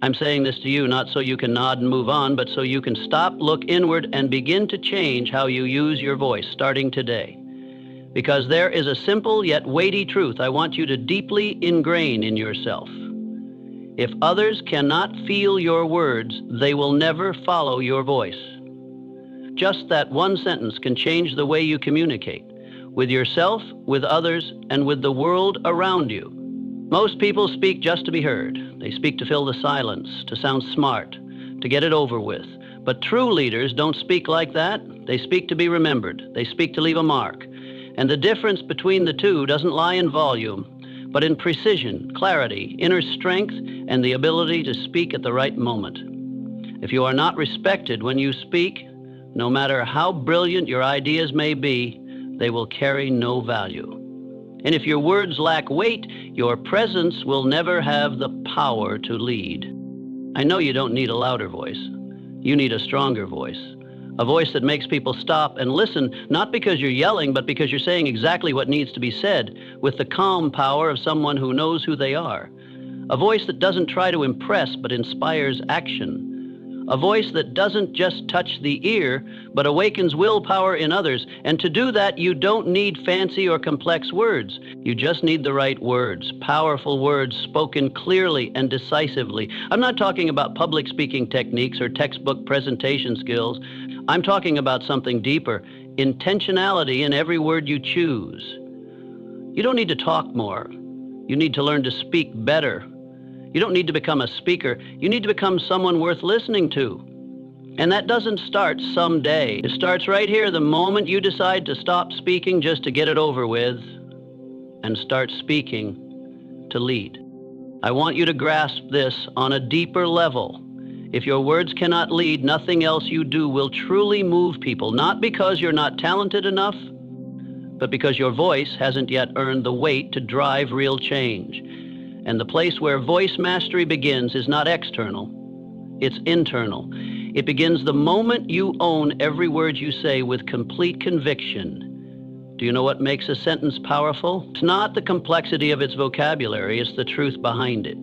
I'm saying this to you not so you can nod and move on, but so you can stop, look inward, and begin to change how you use your voice starting today. Because there is a simple yet weighty truth I want you to deeply ingrain in yourself. If others cannot feel your words, they will never follow your voice. Just that one sentence can change the way you communicate, with yourself, with others, and with the world around you. Most people speak just to be heard. They speak to fill the silence, to sound smart, to get it over with. But true leaders don't speak like that. They speak to be remembered. They speak to leave a mark. And the difference between the two doesn't lie in volume, but in precision, clarity, inner strength, and the ability to speak at the right moment. If you are not respected when you speak, no matter how brilliant your ideas may be, they will carry no value. And if your words lack weight, your presence will never have the power to lead. I know you don't need a louder voice. You need a stronger voice. A voice that makes people stop and listen, not because you're yelling, but because you're saying exactly what needs to be said, with the calm power of someone who knows who they are. A voice that doesn't try to impress, but inspires action. A voice that doesn't just touch the ear, but awakens willpower in others. And to do that, you don't need fancy or complex words. You just need the right words, powerful words spoken clearly and decisively. I'm not talking about public speaking techniques or textbook presentation skills. I'm talking about something deeper, intentionality in every word you choose. You don't need to talk more. You need to learn to speak better. You don't need to become a speaker. You need to become someone worth listening to. And that doesn't start someday. It starts right here the moment you decide to stop speaking just to get it over with and start speaking to lead. I want you to grasp this on a deeper level. If your words cannot lead, nothing else you do will truly move people, not because you're not talented enough, but because your voice hasn't yet earned the weight to drive real change. And the place where voice mastery begins is not external, it's internal. It begins the moment you own every word you say with complete conviction. Do you know what makes a sentence powerful? It's not the complexity of its vocabulary, it's the truth behind it.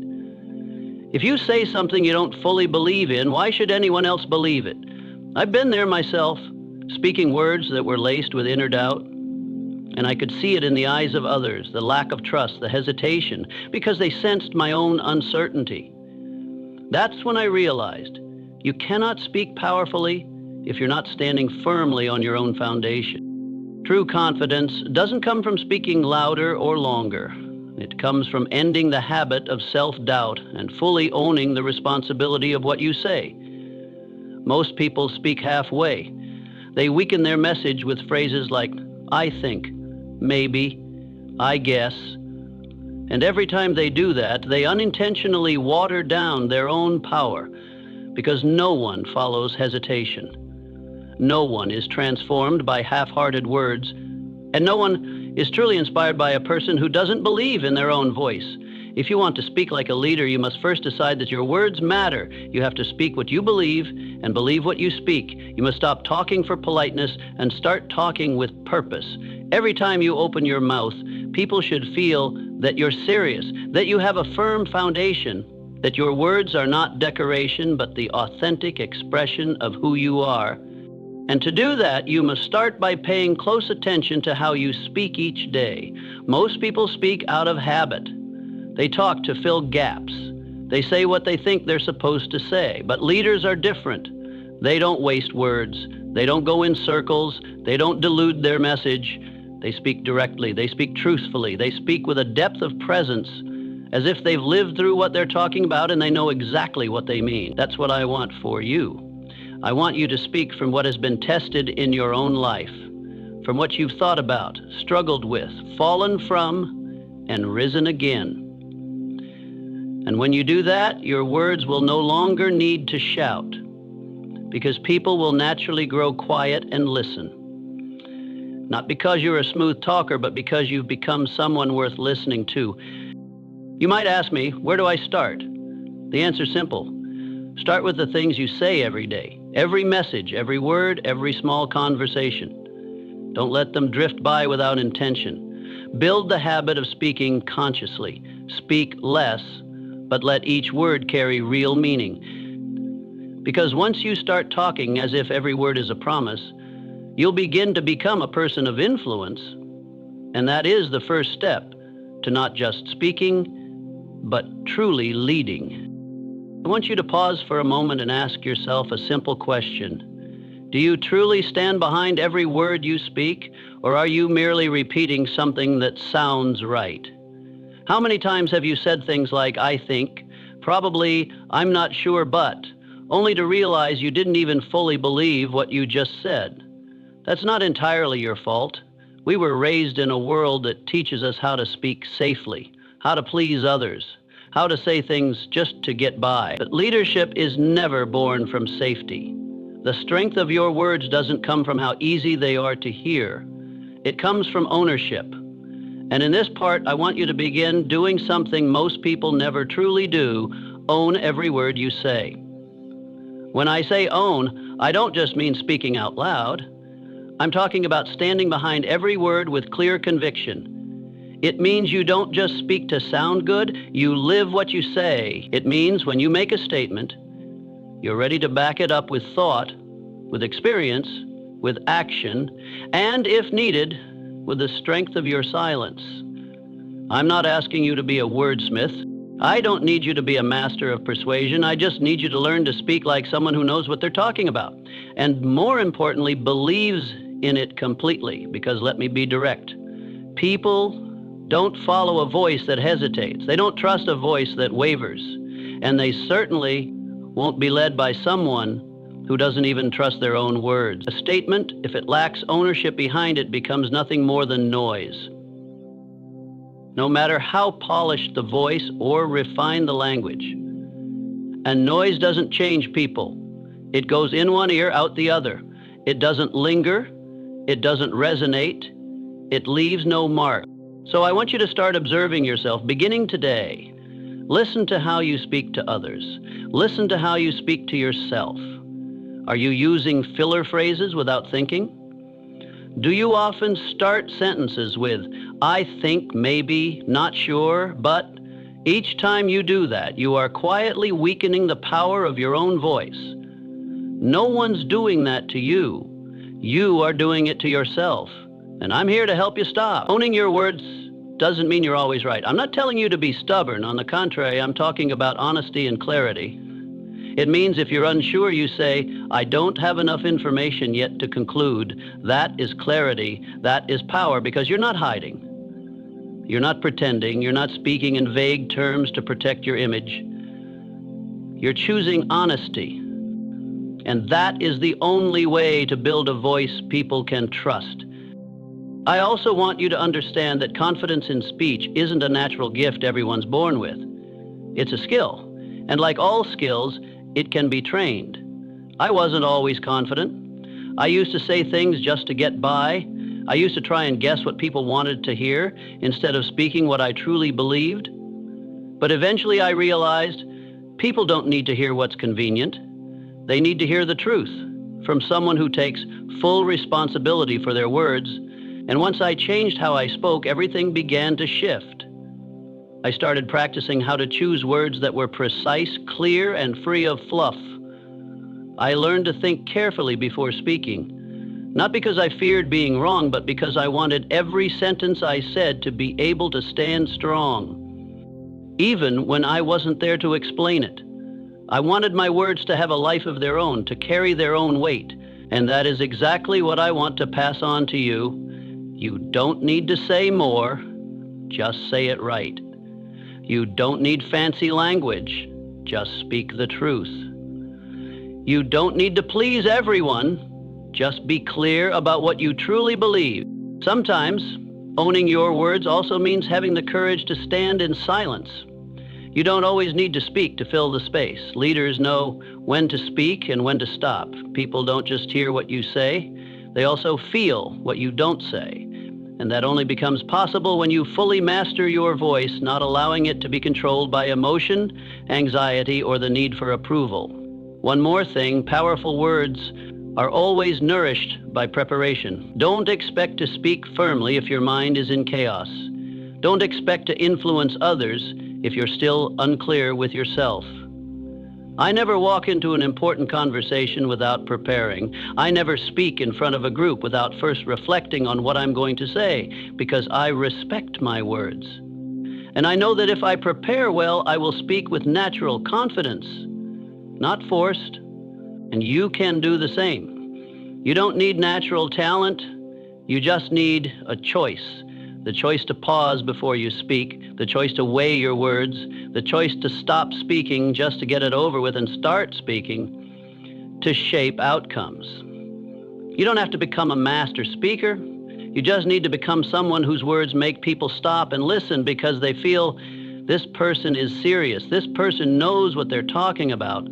If you say something you don't fully believe in, why should anyone else believe it? I've been there myself, speaking words that were laced with inner doubt. And I could see it in the eyes of others, the lack of trust, the hesitation, because they sensed my own uncertainty. That's when I realized you cannot speak powerfully if you're not standing firmly on your own foundation. True confidence doesn't come from speaking louder or longer. It comes from ending the habit of self-doubt and fully owning the responsibility of what you say. Most people speak halfway. They weaken their message with phrases like, I think, maybe, I guess. And every time they do that, they unintentionally water down their own power, because no one follows hesitation. No one is transformed by half-hearted words, and no one is truly inspired by a person who doesn't believe in their own voice. If you want to speak like a leader, you must first decide that your words matter. You have to speak what you believe and believe what you speak. You must stop talking for politeness and start talking with purpose. Every time you open your mouth, people should feel that you're serious, that you have a firm foundation, that your words are not decoration, but the authentic expression of who you are. And to do that, you must start by paying close attention to how you speak each day. Most people speak out of habit. They talk to fill gaps. They say what they think they're supposed to say. But leaders are different. They don't waste words. They don't go in circles. They don't dilute their message. They speak directly. They speak truthfully. They speak with a depth of presence, as if they've lived through what they're talking about and they know exactly what they mean. That's what I want for you. I want you to speak from what has been tested in your own life, from what you've thought about, struggled with, fallen from, and risen again. And when you do that, your words will no longer need to shout, because people will naturally grow quiet and listen. Not because you're a smooth talker, but because you've become someone worth listening to. You might ask me, where do I start? The answer's simple. Start with the things you say every day, every message, every word, every small conversation. Don't let them drift by without intention. Build the habit of speaking consciously. Speak less, but let each word carry real meaning. Because once you start talking as if every word is a promise, you'll begin to become a person of influence, and that is the first step to not just speaking, but truly leading. I want you to pause for a moment and ask yourself a simple question. Do you truly stand behind every word you speak, or are you merely repeating something that sounds right? How many times have you said things like, I think, probably, I'm not sure, but, only to realize you didn't even fully believe what you just said? That's not entirely your fault. We were raised in a world that teaches us how to speak safely, how to please others, how to say things just to get by. But leadership is never born from safety. The strength of your words doesn't come from how easy they are to hear. It comes from ownership. And in this part, I want you to begin doing something most people never truly do: own every word you say. When I say own, I don't just mean speaking out loud. I'm talking about standing behind every word with clear conviction. It means you don't just speak to sound good, you live what you say. It means when you make a statement, you're ready to back it up with thought, with experience, with action, and if needed, with the strength of your silence. I'm not asking you to be a wordsmith. I don't need you to be a master of persuasion. I just need you to learn to speak like someone who knows what they're talking about, and more importantly, believes in it completely. Because let me be direct. People don't follow a voice that hesitates. They don't trust a voice that wavers. And they certainly won't be led by someone who doesn't even trust their own words. A statement, if it lacks ownership behind it, becomes nothing more than noise. No matter how polished the voice or refined the language. And noise doesn't change people. It goes in one ear, out the other. It doesn't linger. It doesn't resonate. It leaves no mark. So I want you to start observing yourself beginning today. Listen to how you speak to others. Listen to how you speak to yourself. Are you using filler phrases without thinking? Do you often start sentences with, I think, maybe, not sure, but? Each time you do that, you are quietly weakening the power of your own voice. No one's doing that to you. You are doing it to yourself. And I'm here to help you stop. Owning your words doesn't mean you're always right. I'm not telling you to be stubborn. On the contrary, I'm talking about honesty and clarity. It means if you're unsure, you say, I don't have enough information yet to conclude. That is clarity. That is power, because you're not hiding. You're not pretending. You're not speaking in vague terms to protect your image. You're choosing honesty. And that is the only way to build a voice people can trust. I also want you to understand that confidence in speech isn't a natural gift everyone's born with. It's a skill. And like all skills, it can be trained. I wasn't always confident. I used to say things just to get by. I used to try and guess what people wanted to hear instead of speaking what I truly believed. But eventually I realized people don't need to hear what's convenient. They need to hear the truth from someone who takes full responsibility for their words. And once I changed how I spoke, everything began to shift. I started practicing how to choose words that were precise, clear, and free of fluff. I learned to think carefully before speaking, not because I feared being wrong, but because I wanted every sentence I said to be able to stand strong, even when I wasn't there to explain it. I wanted my words to have a life of their own, to carry their own weight, and that is exactly what I want to pass on to you. You don't need to say more, just say it right. You don't need fancy language, just speak the truth. You don't need to please everyone, just be clear about what you truly believe. Sometimes, owning your words also means having the courage to stand in silence. You don't always need to speak to fill the space. Leaders know when to speak and when to stop. People don't just hear what you say, they also feel what you don't say. And that only becomes possible when you fully master your voice, not allowing it to be controlled by emotion, anxiety, or the need for approval. One more thing, powerful words are always nourished by preparation. Don't expect to speak firmly if your mind is in chaos. Don't expect to influence others if you're still unclear with yourself. I never walk into an important conversation without preparing. I never speak in front of a group without first reflecting on what I'm going to say, because I respect my words. And I know that if I prepare well, I will speak with natural confidence, not forced, and you can do the same. You don't need natural talent, you just need a choice. The choice to pause before you speak, the choice to weigh your words, the choice to stop speaking just to get it over with and start speaking, to shape outcomes. You don't have to become a master speaker. You just need to become someone whose words make people stop and listen because they feel this person is serious. This person knows what they're talking about.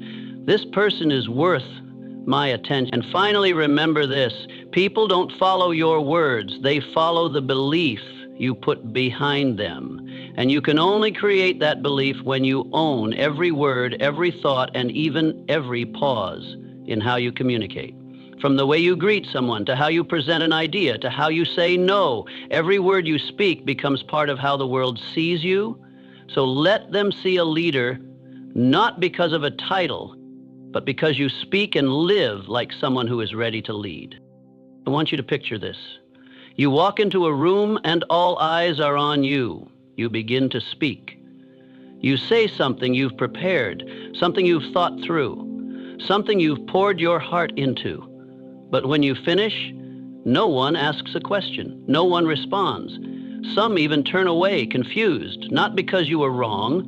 This person is worth my attention. And finally, remember this. People don't follow your words. They follow the belief you put behind them. And you can only create that belief when you own every word, every thought, and even every pause in how you communicate. From the way you greet someone, to how you present an idea, to how you say no, every word you speak becomes part of how the world sees you. So let them see a leader, not because of a title, but because you speak and live like someone who is ready to lead. I want you to picture this. You walk into a room and all eyes are on you. You begin to speak. You say something you've prepared, something you've thought through, something you've poured your heart into. But when you finish, no one asks a question. No one responds. Some even turn away, confused, not because you were wrong,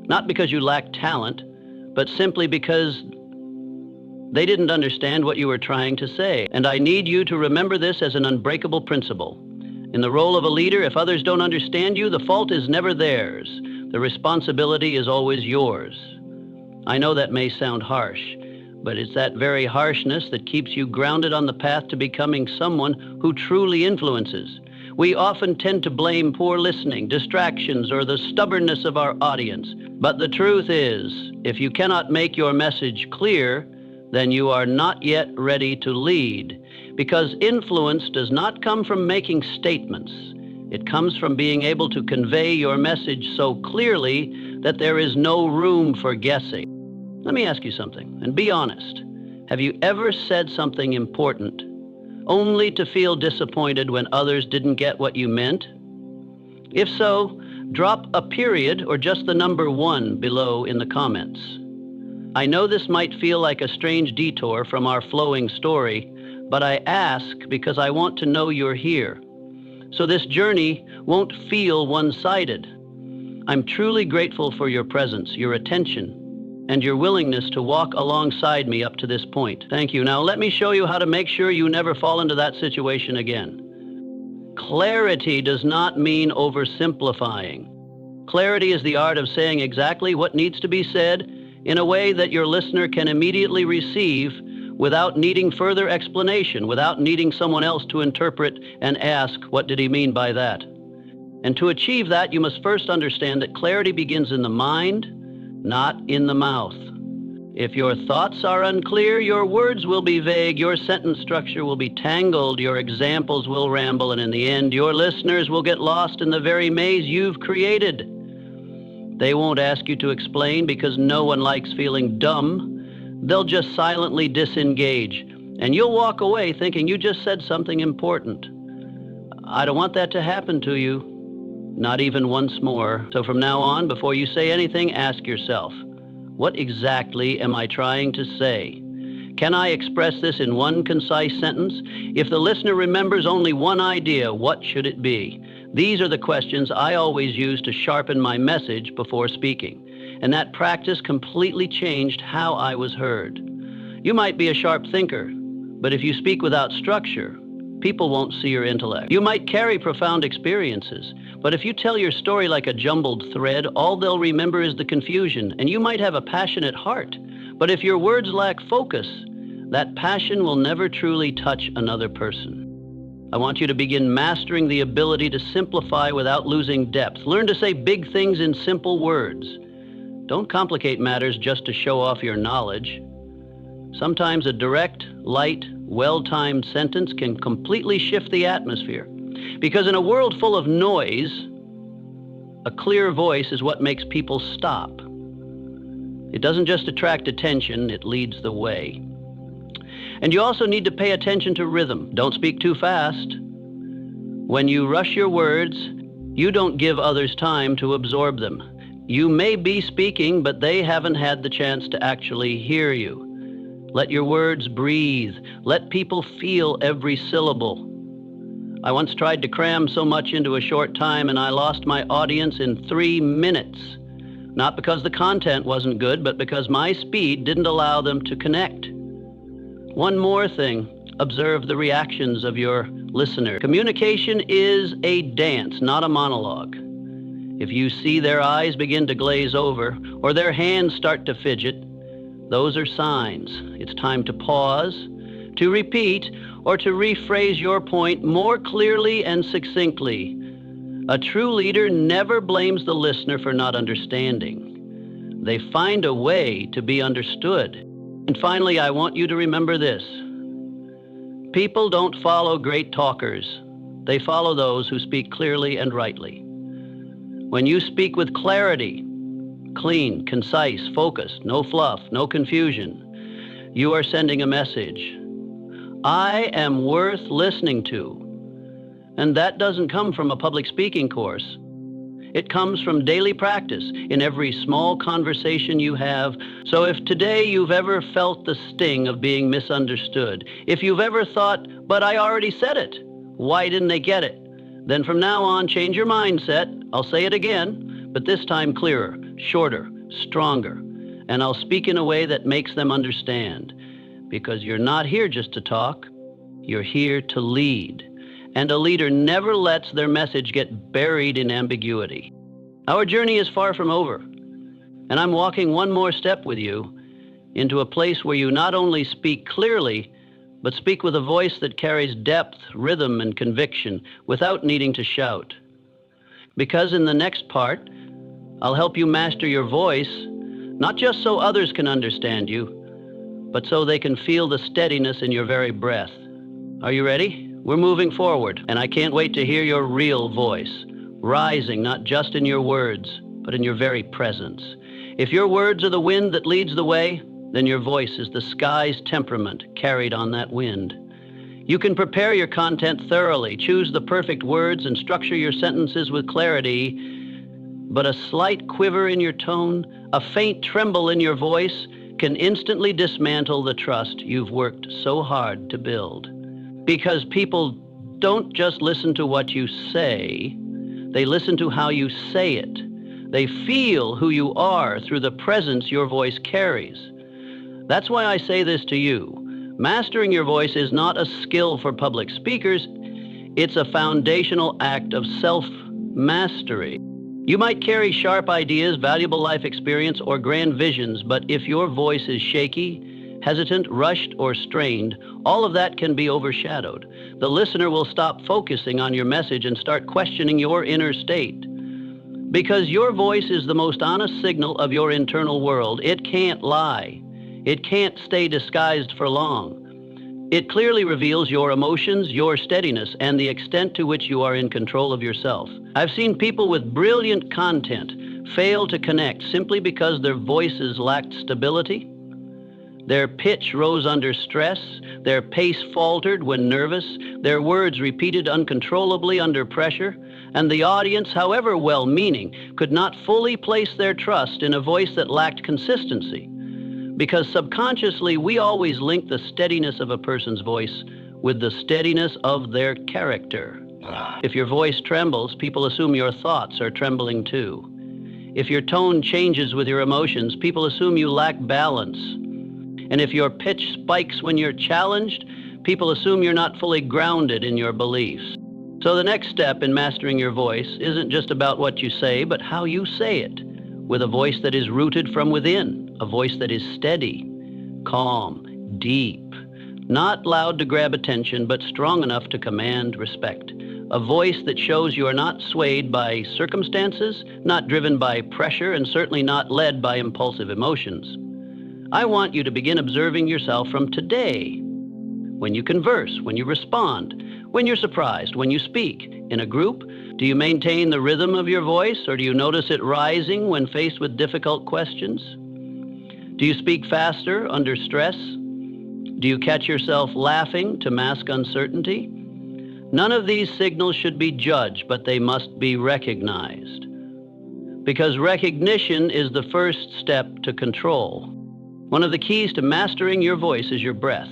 not because you lacked talent, but simply because they didn't understand what you were trying to say. And I need you to remember this as an unbreakable principle. In the role of a leader, if others don't understand you, the fault is never theirs. The responsibility is always yours. I know that may sound harsh, but it's that very harshness that keeps you grounded on the path to becoming someone who truly influences. We often tend to blame poor listening, distractions, or the stubbornness of our audience. But the truth is, if you cannot make your message clear, then you are not yet ready to lead. Because influence does not come from making statements. It comes from being able to convey your message so clearly that there is no room for guessing. Let me ask you something, and be honest. Have you ever said something important only to feel disappointed when others didn't get what you meant? If so, drop a period or just the number 1 below in the comments. I know this might feel like a strange detour from our flowing story, but I ask because I want to know you're here. So this journey won't feel one-sided. I'm truly grateful for your presence, your attention, and your willingness to walk alongside me up to this point. Thank you. Now let me show you how to make sure you never fall into that situation again. Clarity does not mean oversimplifying. Clarity is the art of saying exactly what needs to be said in a way that your listener can immediately receive without needing further explanation, without needing someone else to interpret and ask, what did he mean by that? And to achieve that, you must first understand that clarity begins in the mind, not in the mouth. If your thoughts are unclear, your words will be vague, your sentence structure will be tangled, your examples will ramble, and in the end, your listeners will get lost in the very maze you've created. They won't ask you to explain because no one likes feeling dumb. They'll just silently disengage, and you'll walk away thinking you just said something important. I don't want that to happen to you, not even once more. So from now on, before you say anything, ask yourself, what exactly am I trying to say? Can I express this in one concise sentence? If the listener remembers only one idea, what should it be? These are the questions I always use to sharpen my message before speaking. And that practice completely changed how I was heard. You might be a sharp thinker, but if you speak without structure, people won't see your intellect. You might carry profound experiences, but if you tell your story like a jumbled thread, all they'll remember is the confusion. And you might have a passionate heart, but if your words lack focus, that passion will never truly touch another person. I want you to begin mastering the ability to simplify without losing depth. Learn to say big things in simple words. Don't complicate matters just to show off your knowledge. Sometimes a direct, light, well-timed sentence can completely shift the atmosphere. Because in a world full of noise, A clear voice is what makes people stop. It doesn't just attract attention, it leads the way. And you also need to pay attention to rhythm. Don't speak too fast. When you rush your words, you don't give others time to absorb them. You may be speaking, but they haven't had the chance to actually hear you. Let your words breathe. Let people feel every syllable. I once tried to cram so much into a short time, and I lost my audience in 3 minutes. Not because the content wasn't good, but because my speed didn't allow them to connect. One more thing, observe the reactions of your listener. Communication is a dance, not a monologue. If you see their eyes begin to glaze over or their hands start to fidget, those are signs. It's time to pause, to repeat, or to rephrase your point more clearly and succinctly. A true leader never blames the listener for not understanding. They find a way to be understood. And finally, I want you to remember this. People don't follow great talkers. They follow those who speak clearly and rightly. When you speak with clarity, clean, concise, focused, no fluff, no confusion, you are sending a message. I am worth listening to. And that doesn't come from a public speaking course. It comes from daily practice in every small conversation you have. So if today you've ever felt the sting of being misunderstood, if you've ever thought, but I already said it, why didn't they get it? Then from now on, change your mindset. I'll say it again, but this time clearer, shorter, stronger. And I'll speak in a way that makes them understand. Because you're not here just to talk, you're here to lead. And a leader never lets their message get buried in ambiguity. Our journey is far from over, and I'm walking one more step with you into a place where you not only speak clearly, but speak with a voice that carries depth, rhythm, and conviction without needing to shout. Because in the next part, I'll help you master your voice, not just so others can understand you, but so they can feel the steadiness in your very breath. Are you ready? We're moving forward, and I can't wait to hear your real voice, rising not just in your words, but in your very presence. If your words are the wind that leads the way, then your voice is the sky's temperament carried on that wind. You can prepare your content thoroughly, choose the perfect words, and structure your sentences with clarity, but a slight quiver in your tone, a faint tremble in your voice, can instantly dismantle the trust you've worked so hard to build. Because people don't just listen to what you say, they listen to how you say it. They feel who you are through the presence your voice carries. That's why I say this to you. Mastering your voice is not a skill for public speakers, it's a foundational act of self-mastery. You might carry sharp ideas, valuable life experience, or grand visions, but if your voice is shaky, hesitant, rushed, or strained, all of that can be overshadowed. The listener will stop focusing on your message and start questioning your inner state. Because your voice is the most honest signal of your internal world. It can't lie. It can't stay disguised for long. It clearly reveals your emotions, your steadiness, and the extent to which you are in control of yourself. I've seen people with brilliant content fail to connect simply because their voices lacked stability. Their pitch rose under stress, their pace faltered when nervous, their words repeated uncontrollably under pressure, and the audience, however well-meaning, could not fully place their trust in a voice that lacked consistency. Because subconsciously, we always link the steadiness of a person's voice with the steadiness of their character. If your voice trembles, people assume your thoughts are trembling too. If your tone changes with your emotions, people assume you lack balance. And if your pitch spikes when you're challenged, people assume you're not fully grounded in your beliefs. So the next step in mastering your voice isn't just about what you say, but how you say it, with a voice that is rooted from within, a voice that is steady, calm, deep, not loud to grab attention, but strong enough to command respect. A voice that shows you are not swayed by circumstances, not driven by pressure, and certainly not led by impulsive emotions. I want you to begin observing yourself from today. When you converse, when you respond, When you're surprised, when you speak in a group, do you maintain the rhythm of your voice, or do you notice it rising when faced with difficult questions? Do you speak faster under stress? Do you catch yourself laughing to mask uncertainty? None of these signals should be judged, but they must be recognized. Because recognition is the first step to control. One of the keys to mastering your voice is your breath.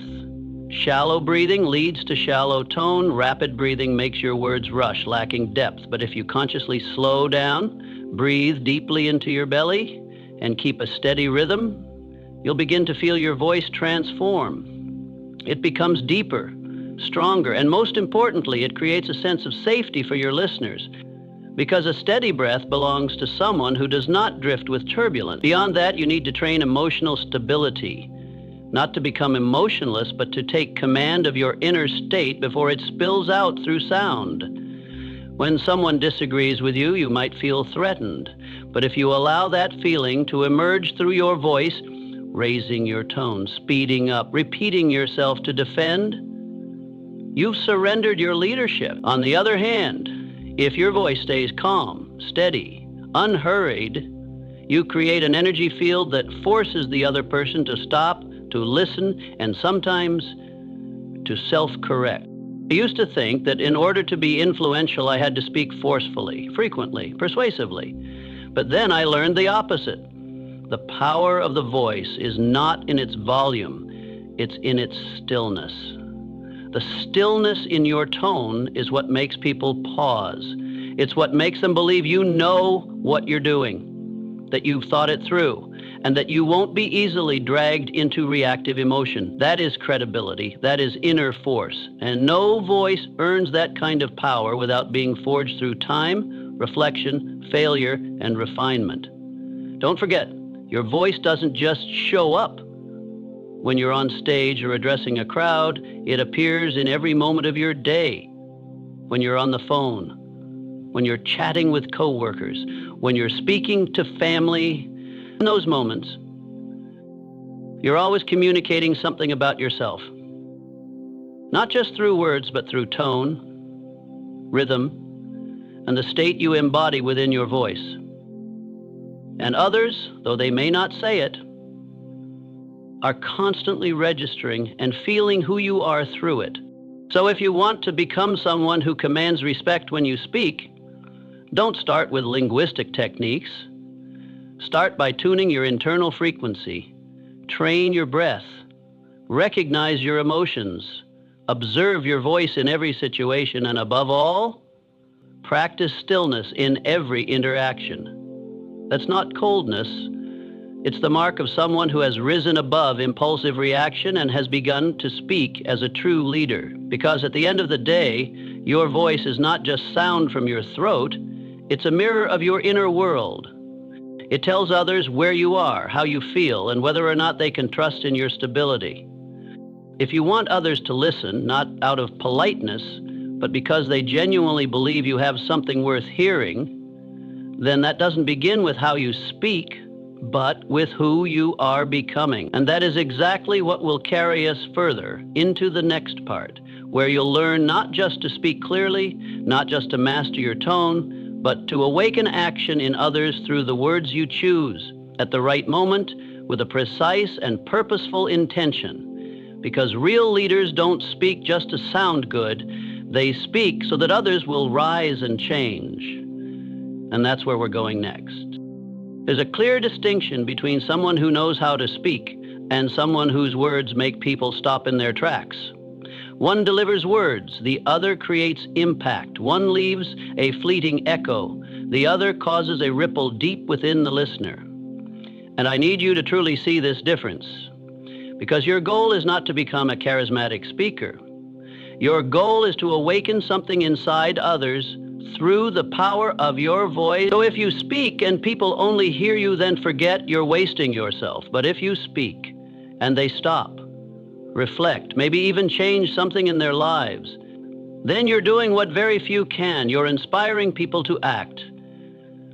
Shallow breathing leads to shallow tone. Rapid breathing makes your words rush, lacking depth. But if you consciously slow down, breathe deeply into your belly, and keep a steady rhythm, you'll begin to feel your voice transform. It becomes deeper, stronger, and most importantly, it creates a sense of safety for your listeners, because a steady breath belongs to someone who does not drift with turbulence. Beyond that, you need to train emotional stability, not to become emotionless, but to take command of your inner state before it spills out through sound. When someone disagrees with you, you might feel threatened, but if you allow that feeling to emerge through your voice, raising your tone, speeding up, repeating yourself to defend, you've surrendered your leadership. On the other hand, if your voice stays calm, steady, unhurried, you create an energy field that forces the other person to stop, to listen, and sometimes to self-correct. I used to think that in order to be influential, I had to speak forcefully, frequently, persuasively. But then I learned the opposite. The power of the voice is not in its volume, it's in its stillness. The stillness in your tone is what makes people pause. It's what makes them believe you know what you're doing, that you've thought it through, and that you won't be easily dragged into reactive emotion. That is credibility. That is inner force. And no voice earns that kind of power without being forged through time, reflection, failure, and refinement. Don't forget, your voice doesn't just show up when you're on stage or addressing a crowd. It appears in every moment of your day. When you're on the phone, when you're chatting with coworkers, when you're speaking to family. In those moments, you're always communicating something about yourself. Not just through words, but through tone, rhythm, and the state you embody within your voice. And others, though they may not say it, are constantly registering and feeling who you are through it. So if you want to become someone who commands respect when you speak, don't start with linguistic techniques. Start by tuning your internal frequency. Train your breath. Recognize your emotions. Observe your voice in every situation, and above all, practice stillness in every interaction. That's not coldness. It's the mark of someone who has risen above impulsive reaction and has begun to speak as a true leader. Because at the end of the day, your voice is not just sound from your throat, it's a mirror of your inner world. It tells others where you are, how you feel, and whether or not they can trust in your stability. If you want others to listen, not out of politeness, but because they genuinely believe you have something worth hearing, then that doesn't begin with how you speak, but with who you are becoming. And that is exactly what will carry us further into the next part, where you'll learn not just to speak clearly, not just to master your tone, but to awaken action in others through the words you choose at the right moment with a precise and purposeful intention. Because real leaders don't speak just to sound good, they speak so that others will rise and change. And that's where we're going next. There's a clear distinction between someone who knows how to speak and someone whose words make people stop in their tracks. One delivers words, the other creates impact. One leaves a fleeting echo, the other causes a ripple deep within the listener. And I need you to truly see this difference, because your goal is not to become a charismatic speaker. Your goal is to awaken something inside others through the power of your voice. So if you speak and people only hear you, then forget, you're wasting yourself. But if you speak and they stop, reflect, maybe even change something in their lives, then you're doing what very few can. You're inspiring people to act.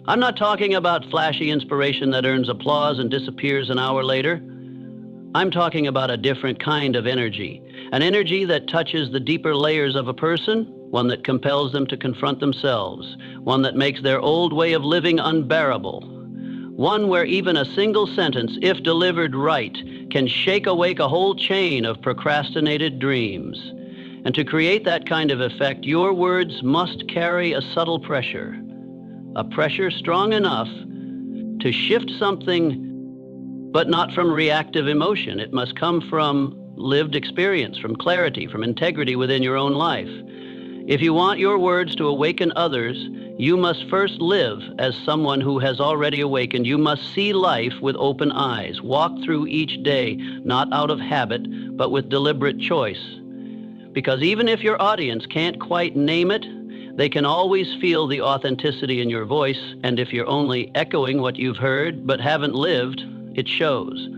I'm not talking about flashy inspiration that earns applause and disappears an hour later. I'm talking about a different kind of energy, an energy that touches the deeper layers of a person, one that compels them to confront themselves, one that makes their old way of living unbearable, one where even a single sentence, if delivered right, can shake awake a whole chain of procrastinated dreams. And to create that kind of effect, your words must carry a subtle pressure, a pressure strong enough to shift something, but not from reactive emotion. It must come from lived experience, from clarity, from integrity within your own life. If you want your words to awaken others, you must first live as someone who has already awakened. You must see life with open eyes, walk through each day, not out of habit, but with deliberate choice. Because even if your audience can't quite name it, they can always feel the authenticity in your voice, and if you're only echoing what you've heard but haven't lived, it shows.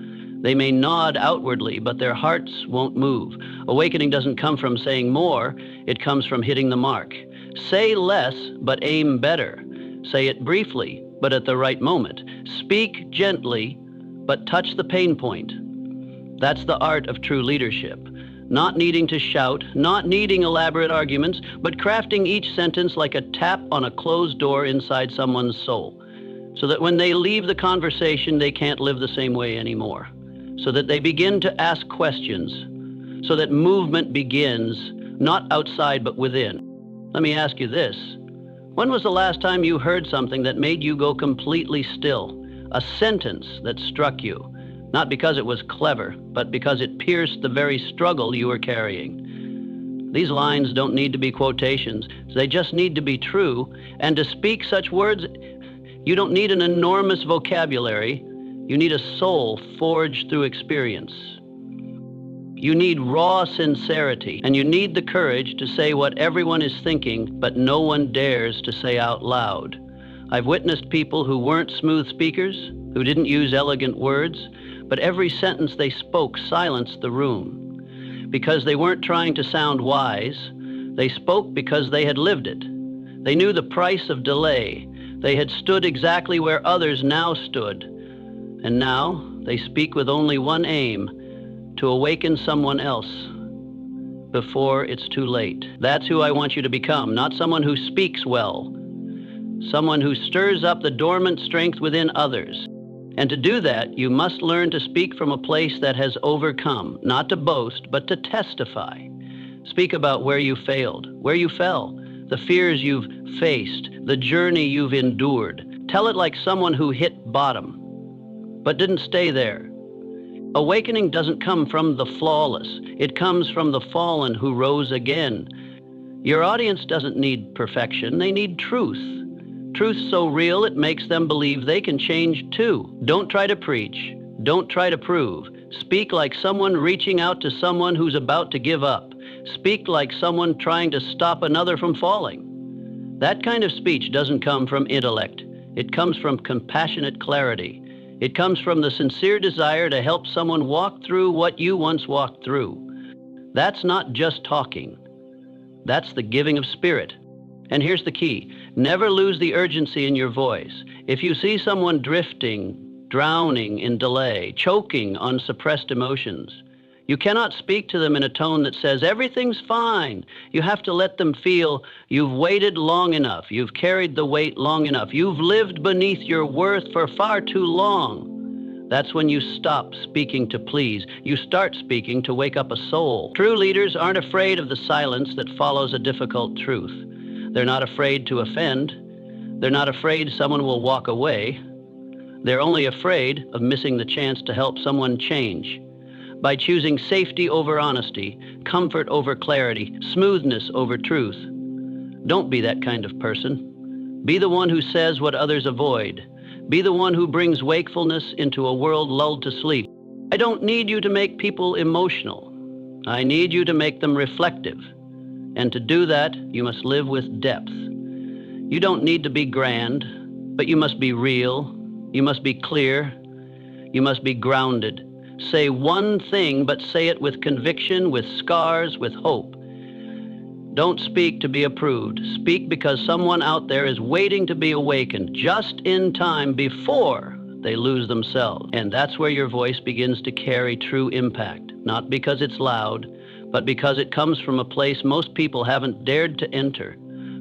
They may nod outwardly, but their hearts won't move. Awakening doesn't come from saying more, it comes from hitting the mark. Say less, but aim better. Say it briefly, but at the right moment. Speak gently, but touch the pain point. That's the art of true leadership. Not needing to shout, not needing elaborate arguments, but crafting each sentence like a tap on a closed door inside someone's soul, so that when they leave the conversation, they can't live the same way anymore, so that they begin to ask questions, so that movement begins, not outside but within. Let me ask you this. When was the last time you heard something that made you go completely still? A sentence that struck you, not because it was clever, but because it pierced the very struggle you were carrying. These lines don't need to be quotations. They just need to be true. And to speak such words, you don't need an enormous vocabulary. You need a soul forged through experience. You need raw sincerity, and you need the courage to say what everyone is thinking, but no one dares to say out loud. I've witnessed people who weren't smooth speakers, who didn't use elegant words, but every sentence they spoke silenced the room. Because they weren't trying to sound wise, they spoke because they had lived it. They knew the price of delay. They had stood exactly where others now stood. And now they speak with only one aim, to awaken someone else before it's too late. That's who I want you to become, not someone who speaks well, someone who stirs up the dormant strength within others. And to do that, you must learn to speak from a place that has overcome, not to boast, but to testify. Speak about where you failed, where you fell, the fears you've faced, the journey you've endured. Tell it like someone who hit bottom, but didn't stay there. Awakening doesn't come from the flawless. It comes from the fallen who rose again. Your audience doesn't need perfection. They need truth. Truth so real it makes them believe they can change too. Don't try to preach. Don't try to prove. Speak like someone reaching out to someone who's about to give up. Speak like someone trying to stop another from falling. That kind of speech doesn't come from intellect. It comes from compassionate clarity. It comes from the sincere desire to help someone walk through what you once walked through. That's not just talking. That's the giving of spirit. And here's the key. Never lose the urgency in your voice. If you see someone drifting, drowning in delay, choking on suppressed emotions, you cannot speak to them in a tone that says, everything's fine. You have to let them feel you've waited long enough. You've carried the weight long enough. You've lived beneath your worth for far too long. That's when you stop speaking to please. You start speaking to wake up a soul. True leaders aren't afraid of the silence that follows a difficult truth. They're not afraid to offend. They're not afraid someone will walk away. They're only afraid of missing the chance to help someone change. By choosing safety over honesty, comfort over clarity, smoothness over truth. Don't be that kind of person. Be the one who says what others avoid. Be the one who brings wakefulness into a world lulled to sleep. I don't need you to make people emotional. I need you to make them reflective. And to do that, you must live with depth. You don't need to be grand, but you must be real. You must be clear. You must be grounded. Say one thing, but say it with conviction, with scars, with hope. Don't speak to be approved. Speak because someone out there is waiting to be awakened just in time before they lose themselves. And that's where your voice begins to carry true impact, not because it's loud, but because it comes from a place most people haven't dared to enter,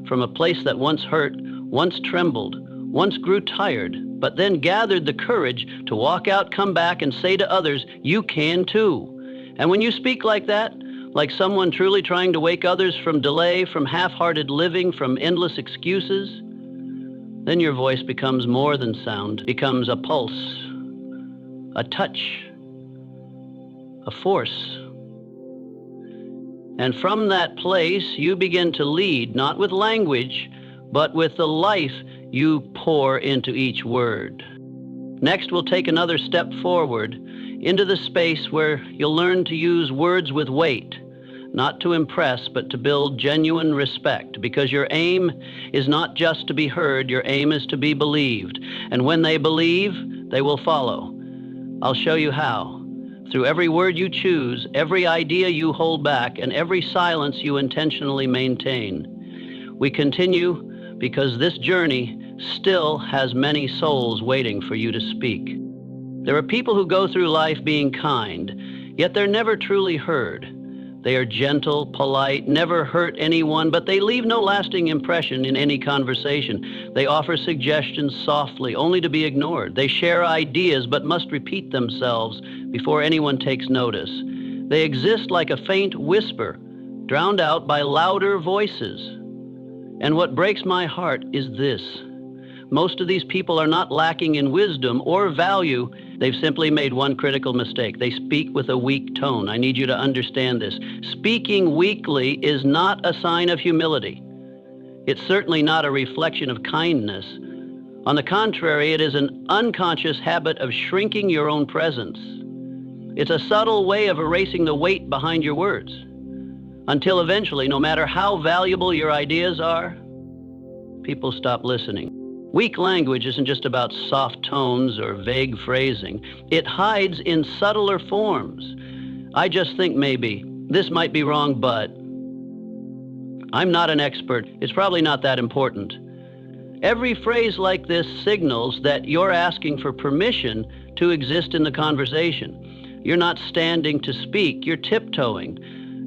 from a place that once hurt, once trembled, once grew tired, but then gathered the courage to walk out, come back, and say to others, you can too. And when you speak like that, like someone truly trying to wake others from delay, from half-hearted living, from endless excuses, then your voice becomes more than sound, becomes a pulse, a touch, a force. And from that place, you begin to lead, not with language, but with the life you pour into each word. Next, we'll take another step forward into the space where you'll learn to use words with weight, not to impress, but to build genuine respect, because your aim is not just to be heard, your aim is to be believed. And when they believe, they will follow. I'll show you how. Through every word you choose, every idea you hold back, and every silence you intentionally maintain. We continue because this journey still has many souls waiting for you to speak. There are people who go through life being kind, yet they're never truly heard. They are gentle, polite, never hurt anyone, but they leave no lasting impression in any conversation. They offer suggestions softly, only to be ignored. They share ideas, but must repeat themselves before anyone takes notice. They exist like a faint whisper, drowned out by louder voices. And what breaks my heart is this. Most of these people are not lacking in wisdom or value. They've simply made one critical mistake. They speak with a weak tone. I need you to understand this. Speaking weakly is not a sign of humility. It's certainly not a reflection of kindness. On the contrary, it is an unconscious habit of shrinking your own presence. It's a subtle way of erasing the weight behind your words, until eventually, no matter how valuable your ideas are, people stop listening. Weak language isn't just about soft tones or vague phrasing. It hides in subtler forms. I just think maybe, this might be wrong, but I'm not an expert. It's probably not that important. Every phrase like this signals that you're asking for permission to exist in the conversation. You're not standing to speak. You're tiptoeing.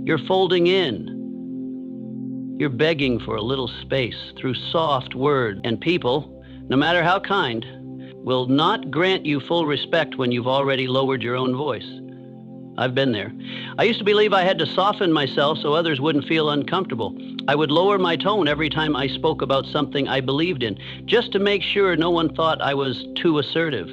You're folding in. You're begging for a little space through soft words. And people, no matter how kind, will not grant you full respect when you've already lowered your own voice. I've been there. I used to believe I had to soften myself so others wouldn't feel uncomfortable. I would lower my tone every time I spoke about something I believed in, just to make sure no one thought I was too assertive.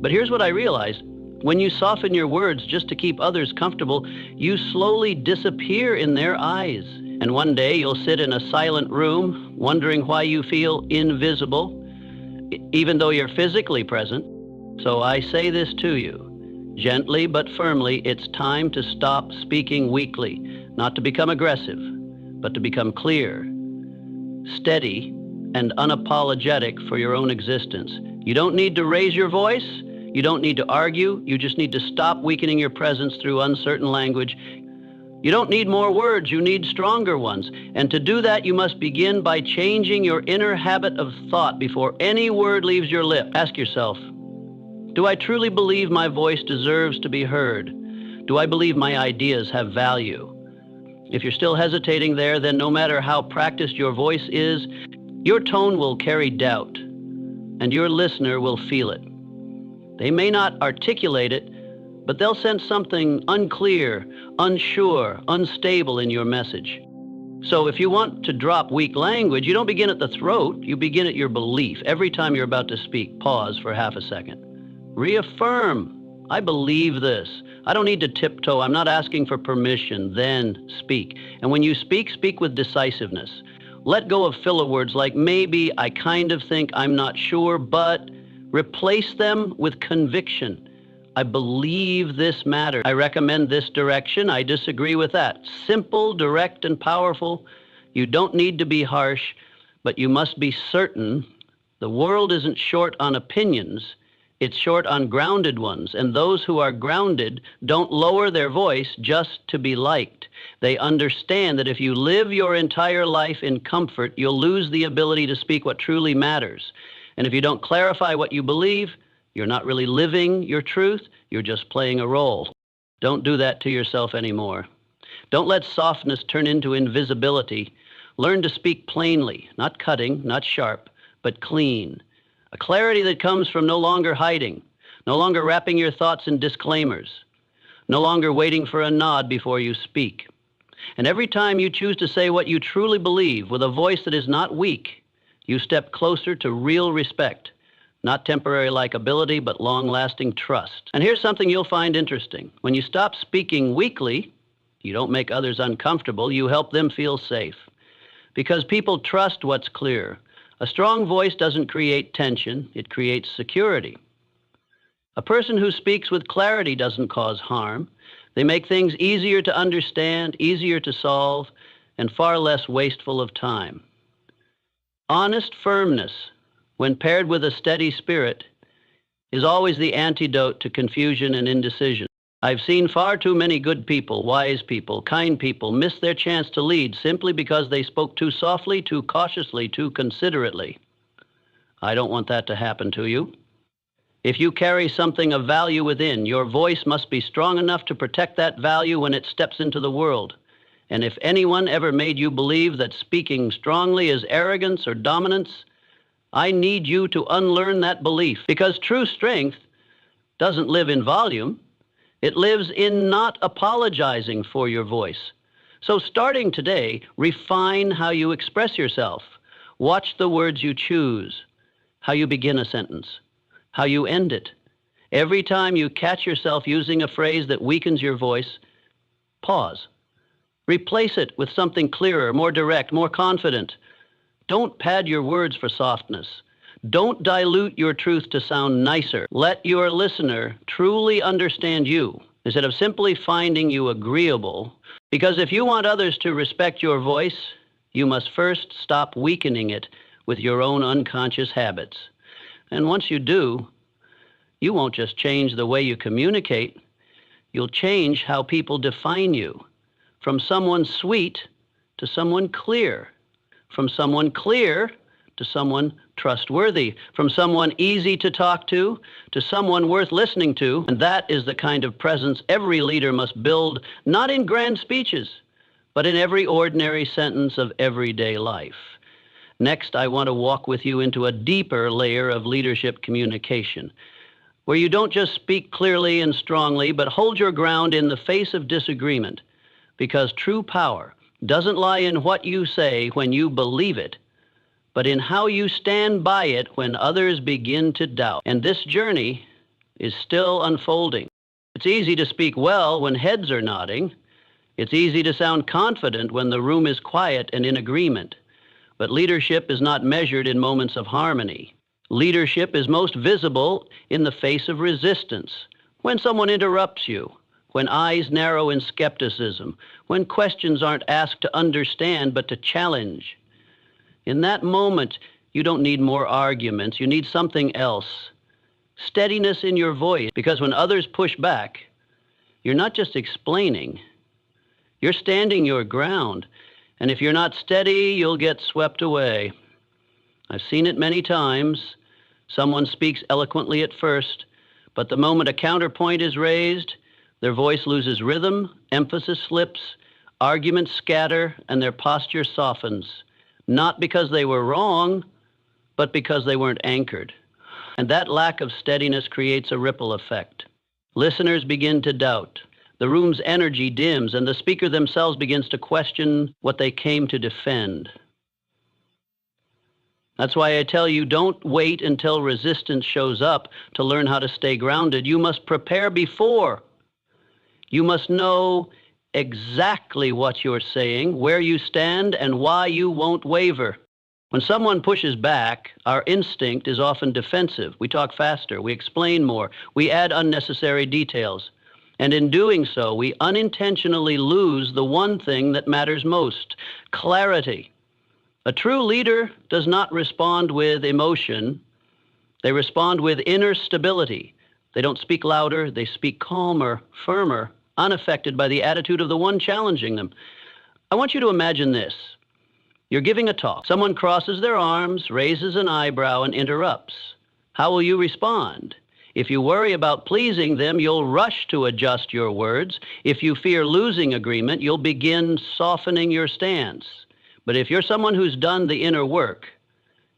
But here's what I realized. When you soften your words just to keep others comfortable, you slowly disappear in their eyes. And one day you'll sit in a silent room, wondering why you feel invisible, even though you're physically present. So I say this to you, gently but firmly, it's time to stop speaking weakly, not to become aggressive, but to become clear, steady, and unapologetic for your own existence. You don't need to raise your voice. You don't need to argue. You just need to stop weakening your presence through uncertain language. You don't need more words, you need stronger ones. And to do that, you must begin by changing your inner habit of thought before any word leaves your lip. Ask yourself, do I truly believe my voice deserves to be heard? Do I believe my ideas have value? If you're still hesitating there, then no matter how practiced your voice is, your tone will carry doubt, and your listener will feel it. They may not articulate it, but they'll sense something unclear, unsure, unstable in your message. So if you want to drop weak language, you don't begin at the throat, you begin at your belief. Every time you're about to speak, pause for half a second. Reaffirm, I believe this. I don't need to tiptoe, I'm not asking for permission, then speak. And when you speak, speak with decisiveness. Let go of filler words like maybe, I kind of think, I'm not sure, but replace them with conviction. I believe this matters. I recommend this direction. I disagree with that. Simple, direct, and powerful. You don't need to be harsh, but you must be certain. The world isn't short on opinions. It's short on grounded ones. And those who are grounded don't lower their voice just to be liked. They understand that if you live your entire life in comfort, you'll lose the ability to speak what truly matters. And if you don't clarify what you believe, you're not really living your truth, you're just playing a role. Don't do that to yourself anymore. Don't let softness turn into invisibility. Learn to speak plainly, not cutting, not sharp, but clean. A clarity that comes from no longer hiding, no longer wrapping your thoughts in disclaimers, no longer waiting for a nod before you speak. And every time you choose to say what you truly believe with a voice that is not weak, you step closer to real respect, not temporary likability, but long-lasting trust. And here's something you'll find interesting. When you stop speaking weakly, you don't make others uncomfortable, you help them feel safe. Because people trust what's clear. A strong voice doesn't create tension, it creates security. A person who speaks with clarity doesn't cause harm. They make things easier to understand, easier to solve, and far less wasteful of time. Honest firmness, when paired with a steady spirit, is always the antidote to confusion and indecision. I've seen far too many good people, wise people, kind people miss their chance to lead simply because they spoke too softly, too cautiously, too considerately. I don't want that to happen to you. If you carry something of value within, your voice must be strong enough to protect that value when it steps into the world. And if anyone ever made you believe that speaking strongly is arrogance or dominance, I need you to unlearn that belief, because true strength doesn't live in volume. It lives in not apologizing for your voice. So starting today, refine how you express yourself. Watch the words you choose, how you begin a sentence, how you end it. Every time you catch yourself using a phrase that weakens your voice, pause. Replace it with something clearer, more direct, more confident. Don't pad your words for softness. Don't dilute your truth to sound nicer. Let your listener truly understand you instead of simply finding you agreeable. Because if you want others to respect your voice, you must first stop weakening it with your own unconscious habits. And once you do, you won't just change the way you communicate, you'll change how people define you. From someone sweet to someone clear. From someone clear to someone trustworthy, from someone easy to talk to someone worth listening to. And that is the kind of presence every leader must build, not in grand speeches, but in every ordinary sentence of everyday life. Next, I want to walk with you into a deeper layer of leadership communication, where you don't just speak clearly and strongly, but hold your ground in the face of disagreement, because true power doesn't lie in what you say when you believe it, but in how you stand by it when others begin to doubt. And this journey is still unfolding. It's easy to speak well when heads are nodding. It's easy to sound confident when the room is quiet and in agreement. But leadership is not measured in moments of harmony. Leadership is most visible in the face of resistance, when someone interrupts you, when eyes narrow in skepticism, when questions aren't asked to understand but to challenge. In that moment, you don't need more arguments. You need something else. Steadiness in your voice, because when others push back, you're not just explaining, you're standing your ground. And if you're not steady, you'll get swept away. I've seen it many times. Someone speaks eloquently at first, but the moment a counterpoint is raised, their voice loses rhythm, emphasis slips, arguments scatter, and their posture softens. Not because they were wrong, but because they weren't anchored. And that lack of steadiness creates a ripple effect. Listeners begin to doubt. The room's energy dims, and the speaker themselves begins to question what they came to defend. That's why I tell you, don't wait until resistance shows up to learn how to stay grounded. You must prepare before. You must know exactly what you're saying, where you stand, and why you won't waver. When someone pushes back, our instinct is often defensive. We talk faster, we explain more, we add unnecessary details. And in doing so, we unintentionally lose the one thing that matters most: clarity. A true leader does not respond with emotion. They respond with inner stability. They don't speak louder, they speak calmer, firmer, unaffected by the attitude of the one challenging them. I want you to imagine this. You're giving a talk. Someone crosses their arms, raises an eyebrow, and interrupts. How will you respond? If you worry about pleasing them, you'll rush to adjust your words. If you fear losing agreement, you'll begin softening your stance. But if you're someone who's done the inner work,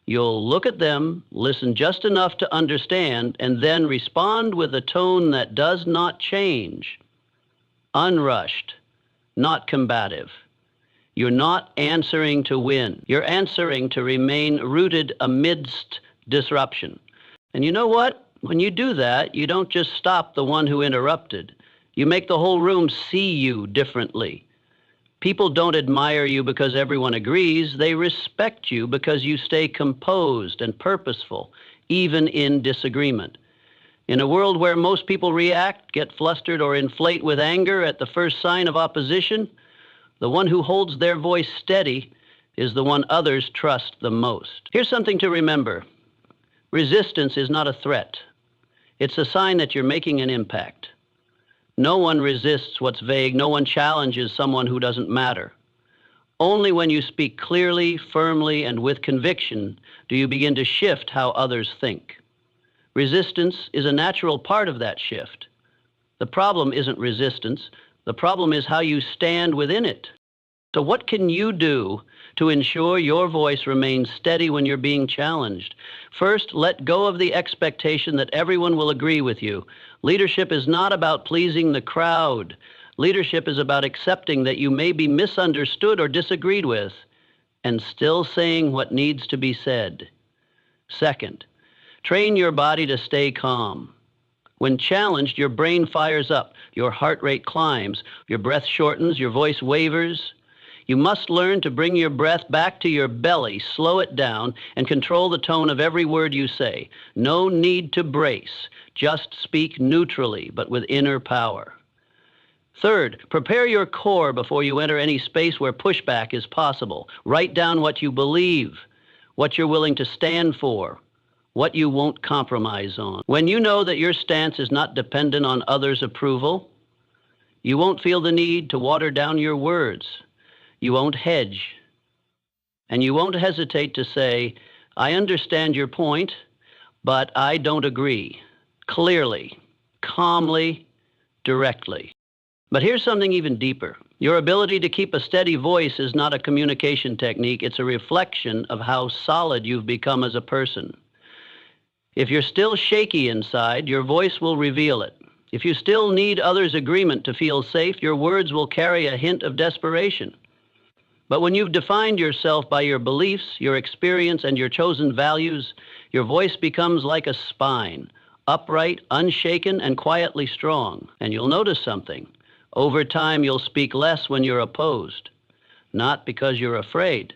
you'll look at them, listen just enough to understand, and then respond with a tone that does not change. Unrushed, not combative. You're not answering to win. You're answering to remain rooted amidst disruption. And you know what? When you do that, you don't just stop the one who interrupted. You make the whole room see you differently. People don't admire you because everyone agrees. They respect you because you stay composed and purposeful, even in disagreement. In a world where most people react, get flustered, or inflate with anger at the first sign of opposition, the one who holds their voice steady is the one others trust the most. Here's something to remember. Resistance is not a threat. It's a sign that you're making an impact. No one resists what's vague. No one challenges someone who doesn't matter. Only when you speak clearly, firmly, and with conviction do you begin to shift how others think. Resistance is a natural part of that shift. The problem isn't resistance. The problem is how you stand within it. So what can you do to ensure your voice remains steady when you're being challenged? First, let go of the expectation that everyone will agree with you. Leadership is not about pleasing the crowd. Leadership is about accepting that you may be misunderstood or disagreed with and still saying what needs to be said. Second, train your body to stay calm. When challenged, your brain fires up, your heart rate climbs, your breath shortens, your voice wavers. You must learn to bring your breath back to your belly, slow it down, and control the tone of every word you say. No need to brace. Just speak neutrally, but with inner power. Third, prepare your core before you enter any space where pushback is possible. Write down what you believe, what you're willing to stand for, what you won't compromise on. When you know that your stance is not dependent on others' approval, you won't feel the need to water down your words. You won't hedge. And you won't hesitate to say, I understand your point, but I don't agree. Clearly, calmly, directly. But here's something even deeper. Your ability to keep a steady voice is not a communication technique. It's a reflection of how solid you've become as a person. If you're still shaky inside, your voice will reveal it. If you still need others' agreement to feel safe, your words will carry a hint of desperation. But when you've defined yourself by your beliefs, your experience, and your chosen values, your voice becomes like a spine, upright, unshaken, and quietly strong. And you'll notice something. Over time, you'll speak less when you're opposed, not because you're afraid,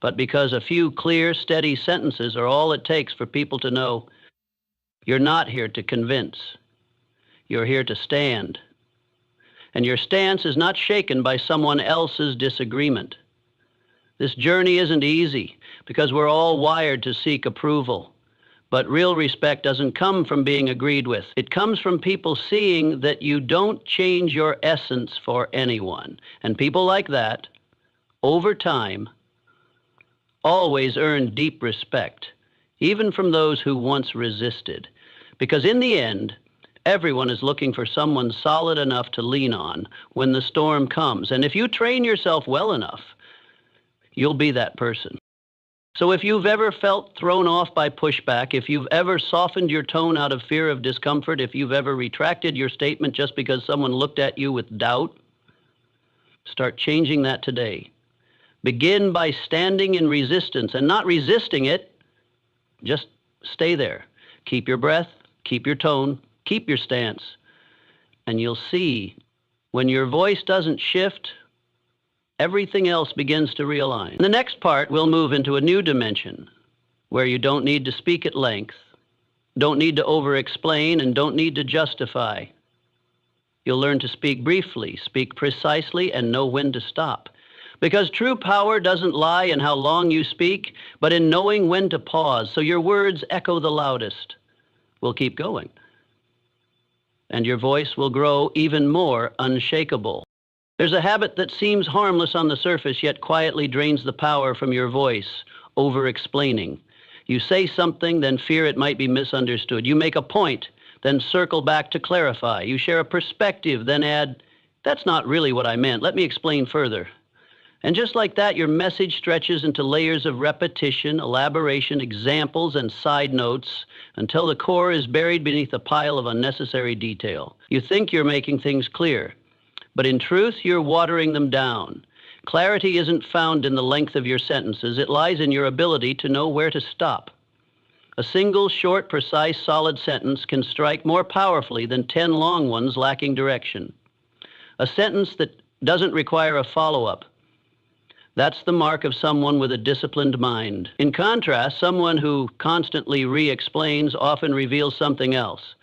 but because a few clear, steady sentences are all it takes for people to know you're not here to convince. You're here to stand. And your stance is not shaken by someone else's disagreement. This journey isn't easy because we're all wired to seek approval. But real respect doesn't come from being agreed with. It comes from people seeing that you don't change your essence for anyone. And people like that, over time, always earn deep respect, even from those who once resisted. Because in the end, everyone is looking for someone solid enough to lean on when the storm comes. And if you train yourself well enough, you'll be that person. So if you've ever felt thrown off by pushback, if you've ever softened your tone out of fear of discomfort, if you've ever retracted your statement just because someone looked at you with doubt, start changing that today. Begin by standing in resistance and not resisting it. Just stay there. Keep your breath, keep your tone, keep your stance, and you'll see when your voice doesn't shift, everything else begins to realign. In the next part, we'll move into a new dimension where you don't need to speak at length, don't need to over-explain, and don't need to justify. You'll learn to speak briefly, speak precisely, and know when to stop. Because true power doesn't lie in how long you speak, but in knowing when to pause, so your words echo the loudest. We'll keep going. And your voice will grow even more unshakable. There's a habit that seems harmless on the surface, yet quietly drains the power from your voice, over-explaining. You say something, then fear it might be misunderstood. You make a point, then circle back to clarify. You share a perspective, then add, "That's not really what I meant. Let me explain further." And just like that, your message stretches into layers of repetition, elaboration, examples, and side notes until the core is buried beneath a pile of unnecessary detail. You think you're making things clear, but in truth, you're watering them down. Clarity isn't found in the length of your sentences. It lies in your ability to know where to stop. A single, short, precise, solid sentence can strike more powerfully than 10 long ones lacking direction. A sentence that doesn't require a follow-up. That's the mark of someone with a disciplined mind. In contrast, someone who constantly re-explains often reveals something else,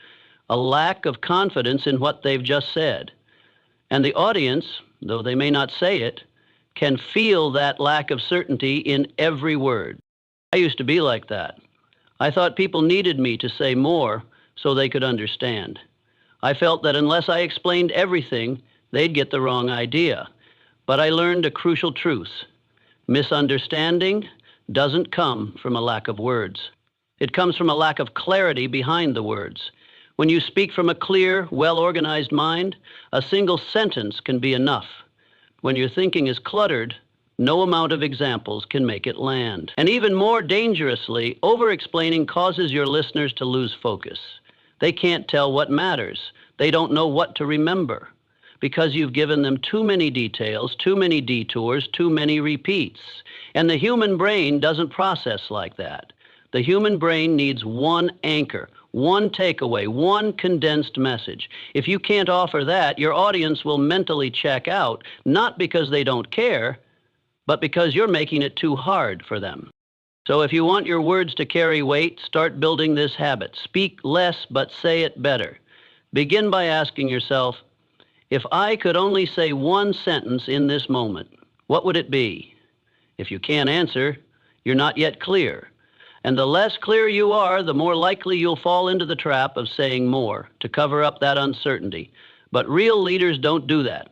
a lack of confidence in what they've just said. And the audience, though they may not say it, can feel that lack of certainty in every word. I used to be like that. I thought people needed me to say more so they could understand. I felt that unless I explained everything, they'd get the wrong idea. But I learned a crucial truth. Misunderstanding doesn't come from a lack of words. It comes from a lack of clarity behind the words. When you speak from a clear, well-organized mind, a single sentence can be enough. When your thinking is cluttered, no amount of examples can make it land. And even more dangerously, over-explaining causes your listeners to lose focus. They can't tell what matters. They don't know what to remember because you've given them too many details, too many detours, too many repeats. And the human brain doesn't process like that. The human brain needs one anchor, one takeaway, one condensed message. If you can't offer that, your audience will mentally check out, not because they don't care, but because you're making it too hard for them. So if you want your words to carry weight, start building this habit. Speak less, but say it better. Begin by asking yourself, if I could only say one sentence in this moment, what would it be? If you can't answer, you're not yet clear. And the less clear you are, the more likely you'll fall into the trap of saying more to cover up that uncertainty. But real leaders don't do that.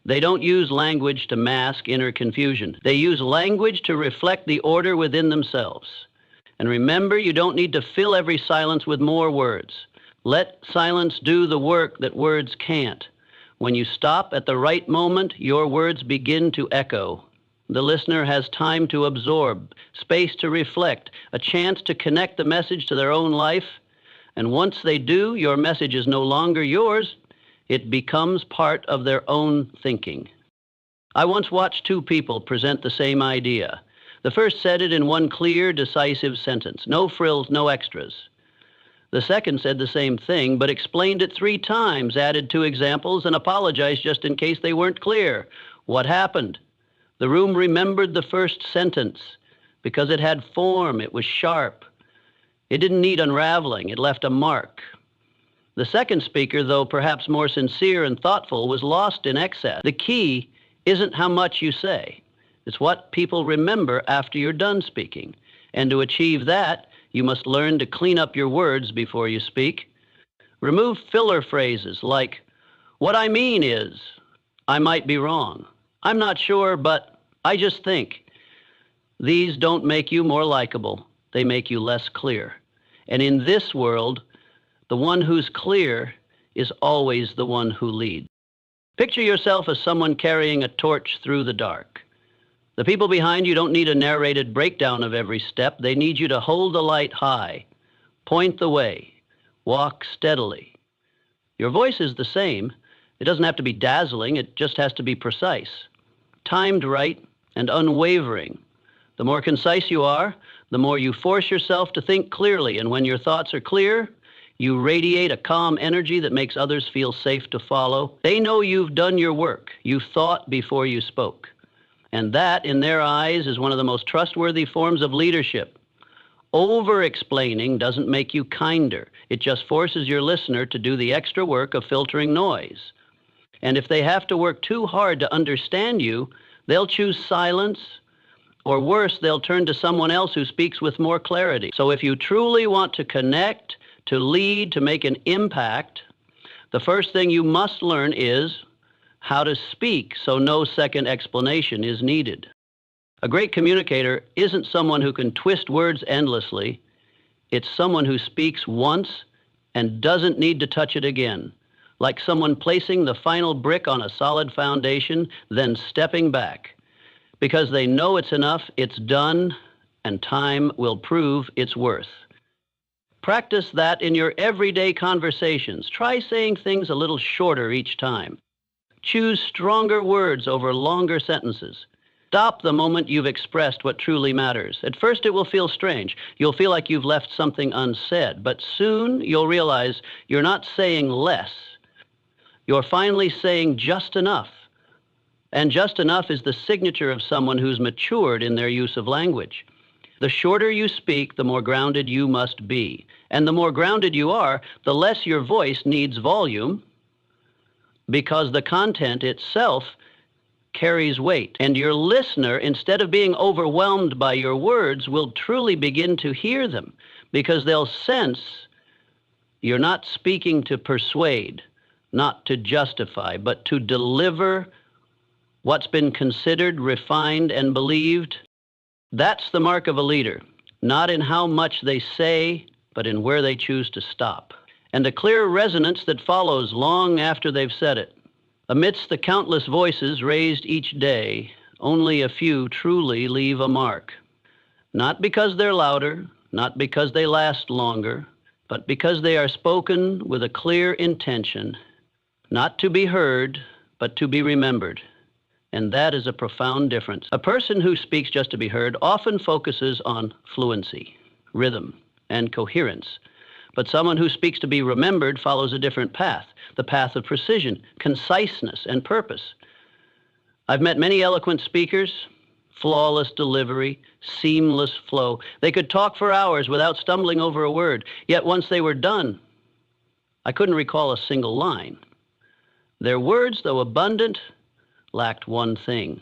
They don't use language to mask inner confusion. They use language to reflect the order within themselves. And remember, you don't need to fill every silence with more words. Let silence do the work that words can't. When you stop at the right moment, your words begin to echo. The listener has time to absorb, space to reflect, a chance to connect the message to their own life. And once they do, your message is no longer yours. It becomes part of their own thinking. I once watched two people present the same idea. The first said it in one clear, decisive sentence. No frills, no extras. The second said the same thing, but explained it 3 times, added 2 examples, and apologized just in case they weren't clear. What happened? The room remembered the first sentence because it had form, it was sharp. It didn't need unraveling, it left a mark. The second speaker, though perhaps more sincere and thoughtful, was lost in excess. The key isn't how much you say. It's what people remember after you're done speaking. And to achieve that, you must learn to clean up your words before you speak. Remove filler phrases like, "What I mean is," "I might be wrong," "I'm not sure, but I just think." These don't make you more likable. They make you less clear. And in this world, the one who's clear is always the one who leads. Picture yourself as someone carrying a torch through the dark. The people behind you don't need a narrated breakdown of every step. They need you to hold the light high, point the way, walk steadily. Your voice is the same. It doesn't have to be dazzling. It just has to be precise, timed right, and unwavering. The more concise you are, the more you force yourself to think clearly. And when your thoughts are clear, you radiate a calm energy that makes others feel safe to follow. They know you've done your work. You thought before you spoke. And that, in their eyes, is one of the most trustworthy forms of leadership. Over-explaining doesn't make you kinder. It just forces your listener to do the extra work of filtering noise. And if they have to work too hard to understand you, they'll choose silence, or worse, they'll turn to someone else who speaks with more clarity. So if you truly want to connect, to lead, to make an impact, the first thing you must learn is how to speak so no second explanation is needed. A great communicator isn't someone who can twist words endlessly. It's someone who speaks once and doesn't need to touch it again, like someone placing the final brick on a solid foundation, then stepping back, because they know it's enough, it's done, and time will prove its worth. Practice that in your everyday conversations. Try saying things a little shorter each time. Choose stronger words over longer sentences. Stop the moment you've expressed what truly matters. At first it will feel strange. You'll feel like you've left something unsaid, but soon you'll realize you're not saying less. You're finally saying just enough. And just enough is the signature of someone who's matured in their use of language. The shorter you speak, the more grounded you must be. And the more grounded you are, the less your voice needs volume, because the content itself carries weight. And your listener, instead of being overwhelmed by your words, will truly begin to hear them, because they'll sense you're not speaking to persuade, not to justify, but to deliver what's been considered, refined, and believed. That's the mark of a leader, not in how much they say, but in where they choose to stop, and a clear resonance that follows long after they've said it. Amidst the countless voices raised each day, only a few truly leave a mark. Not because they're louder, not because they last longer, but because they are spoken with a clear intention, not to be heard, but to be remembered. And that is a profound difference. A person who speaks just to be heard often focuses on fluency, rhythm, and coherence. But someone who speaks to be remembered follows a different path, the path of precision, conciseness, and purpose. I've met many eloquent speakers, flawless delivery, seamless flow. They could talk for hours without stumbling over a word, yet once they were done, I couldn't recall a single line. Their words, though abundant, lacked one thing: